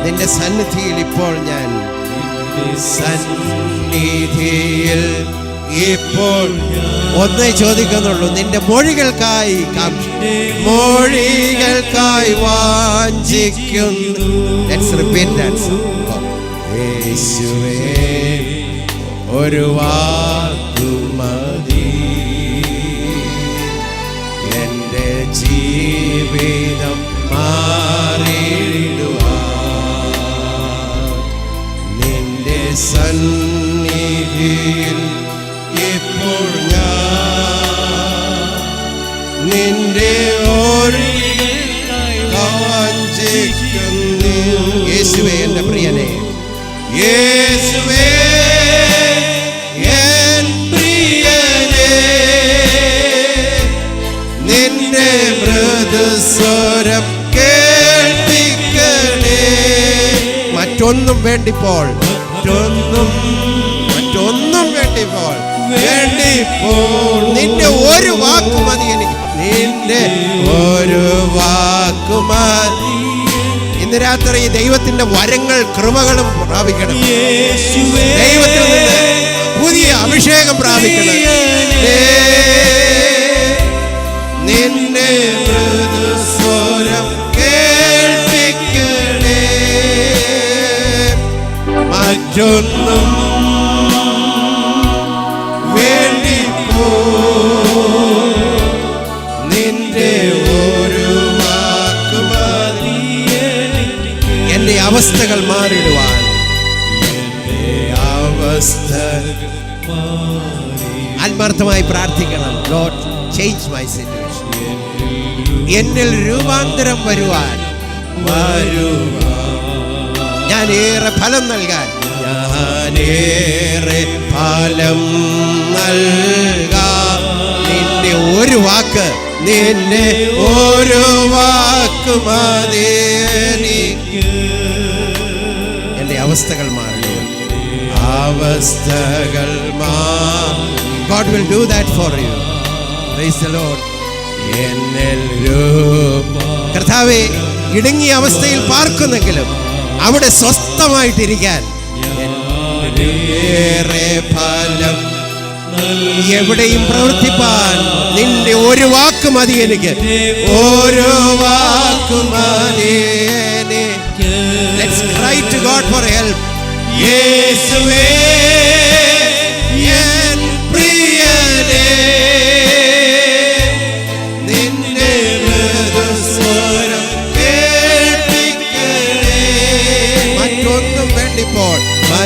നിന്റെ സന്നിധിയിൽ ഇപ്പോൾ ഞാൻ, സന്നിധിയിൽ ഇപ്പോൾ ഒന്നേ ചോദിക്കുന്നുള്ളൂ, നിന്റെ മൊഴികൾക്കായി വാഞ്ചിക്കുന്നു. Let's repeat that song. യേശുവേ, ഒരു വാക്കു മതി എൻ്റെ ജീവിതം മാറിയിടുവാൻ. നിന്റെ സന്നിധിയിൽ ഇപ്പോൾ ഞാൻ, നിന്റെ വാഞ്ചിക്കുന്നു. യേശുവേ, എൻ്റെ പ്രിയനെ, യേശുവേ എൻ പ്രിയനേ, നിന്റെ മൃദുസ്വരം കേൾപ്പിക്കണേ. മറ്റൊന്നും വേണ്ടിപ്പോൾ, മറ്റൊന്നും വേണ്ടിപ്പോൾ നിന്റെ ഒരു വാക്ക് മതി എനിക്ക്. നിന്റെ ഒരു വാക്ക് മതി. ഇന്ന് രാത്രി ദൈവത്തിന്റെ വരങ്ങൾ, കൃപകളും പ്രാപിക്കണം. ദൈവത്തിൽ നിന്ന് പുതിയ അഭിഷേകം പ്രാപിക്കണം. നിന്റെ മൃദുസ്വരം കേൾപ്പിക്കണേ. മറ്റൊന്നും വേണ്ടിപ്പോ നിന്റെ ഒരു വാക്ക് മതി എൻ്റെ അവസ്ഥകൾ മാറിയിടുവാൻ. ആത്മാർത്ഥമായി പ്രാർത്ഥിക്കണം. Lord, change my situation. എന്നിൽ രൂപാന്തരം വരുവാൻ, ഞാൻ ഏറെ ഫലം നൽകാൻ, ഞാനേറെ ഫലം നൽകാൻ. നിന്റെ ഒരു വാക്ക്, നിന്റെ ഒരു വാക്ക് മതി എനിക്ക്. എൻ്റെ അവസ്ഥകൾ മാറി, അവസ്ഥകൾ മാറി. God will do that for you. Praise the Lord. കർത്താവേ, ഇടുങ്ങിയ അവസ്ഥയിൽ പാർക്കുന്നെങ്കിലും അവിടെ സ്വസ്ഥമായിട്ടിരിക്കാൻ ഏറെ ഫലം, എവിടെയും പ്രവർത്തിപ്പാൻ നിന്റെ ഒരു വാക്ക് മതി എനിക്ക്. ഒരു വാക്ക് മതി എനിക്ക്. Let's cry to God for help. യേശുവേ എൻ പ്രിയനേ, നിന്റെ മൃദുസ്വരം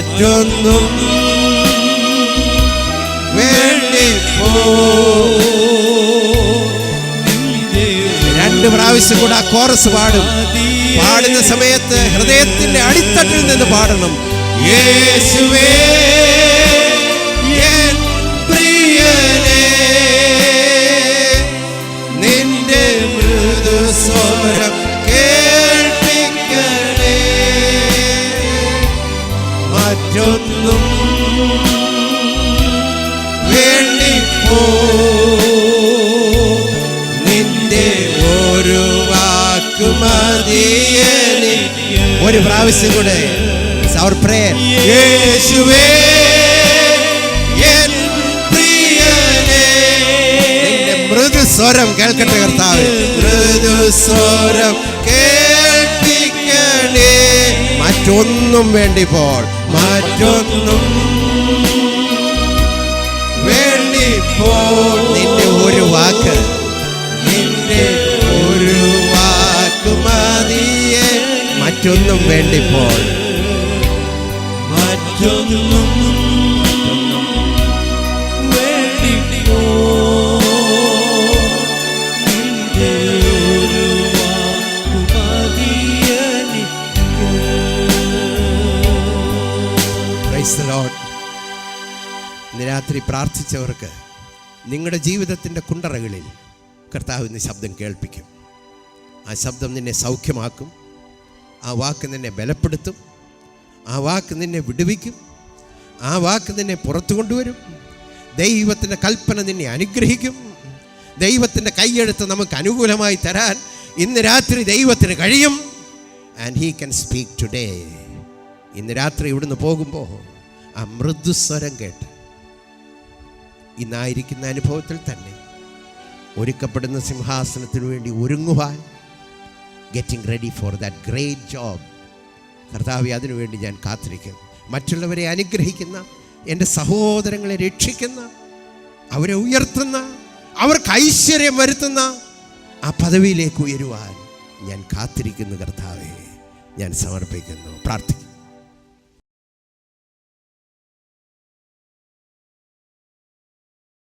മറ്റൊന്നും വേണ്ടിപ്പോ. രണ്ട് പ്രാവശ്യം കൂടെ ആ കോറസ് പാടും. പാടുന്ന സമയത്ത് ഹൃദയത്തിന്റെ അടിത്തട്ടിൽ നിന്ന് പാടണം. യേശുവേ എൻ പ്രിയനേ, നിന്റെ മൃദുസ്വരം കേൾപ്പിക്കണേ. മറ്റൊന്നും വേണ്ടിപ്പോ. നിന്റെ ഒരു വാക്ക് മതിയേ. ഒരു പ്രാവശ്യം കൂടെ our prayer. യേശുവേ എൻ പ്രിയനേ, നിന്റെ മൃദുസ്വരം കേൾക്കട്ടെ കർത്താവേ. മൃദുസ്വരം കേൾപ്പിക്കണേ. മറ്റൊന്നും വേണ്ടിപ്പോൾ. മറ്റൊന്നും വേണ്ടിപ്പോൾ. നിന്റെ ഒരു വാക്ക്, നിന്റെ ഒരു വാക്ക് മതിയേ. മറ്റൊന്നും വേണ്ടിപ്പോൾ. മറ്റൊന്നും വേണ്ടിപ്പോൾ. നിന്റെ ഒരു വാക്ക് മതിയേ. Praise the Lord. ഇന്ന് രാത്രി പ്രാർത്ഥിച്ചവർക്ക് നിങ്ങളുടെ ജീവിതത്തിൻ്റെ കുണ്ടറകളിൽ കർത്താവ് ഇന്ന് ശബ്ദം കേൾപ്പിക്കും. ആ ശബ്ദം നിന്നെ സൗഖ്യമാക്കും. ആ വാക്ക് നിന്നെ ബലപ്പെടുത്തും. ആ വാക്ക് നിന്നെ വിടുവിക്കും. ആ വാക്ക് നിന്നെ പുറത്തു കൊണ്ടുവരും. ദൈവത്തിൻ്റെ കൽപ്പന നിന്നെ അനുഗ്രഹിക്കും. ദൈവത്തിൻ്റെ കൈയെടുത്ത് നമുക്ക് അനുകൂലമായി തരാൻ ഇന്ന് രാത്രി ദൈവത്തിന് കഴിയും. And he can speak today. ഇന്ന് രാത്രി ഇവിടുന്ന് പോകുമ്പോൾ ആ മൃദുസ്വരം കേട്ട് ഇന്നായിരിക്കുന്ന അനുഭവത്തിൽ തന്നെ ഒരുക്കപ്പെടുന്ന സിംഹാസനത്തിന് വേണ്ടി ഒരുങ്ങുവാൻ, getting ready for that great job. കർത്താവേ, അതിനുവേണ്ടി ഞാൻ കാത്തിരിക്കുന്നു. മറ്റുള്ളവരെ അനുഗ്രഹിക്കുന്ന, എൻ്റെ സഹോദരങ്ങളെ രക്ഷിക്കുന്ന, അവരെ ഉയർത്തുന്ന, അവർക്ക് ഐശ്വര്യം വരുത്തുന്ന ആ പദവിയിലേക്ക് ഉയരുവാൻ ഞാൻ കാത്തിരിക്കുന്നു. കർത്താവേ, ഞാൻ സമർപ്പിക്കുന്നു. പ്രാർത്ഥിക്കുന്നു.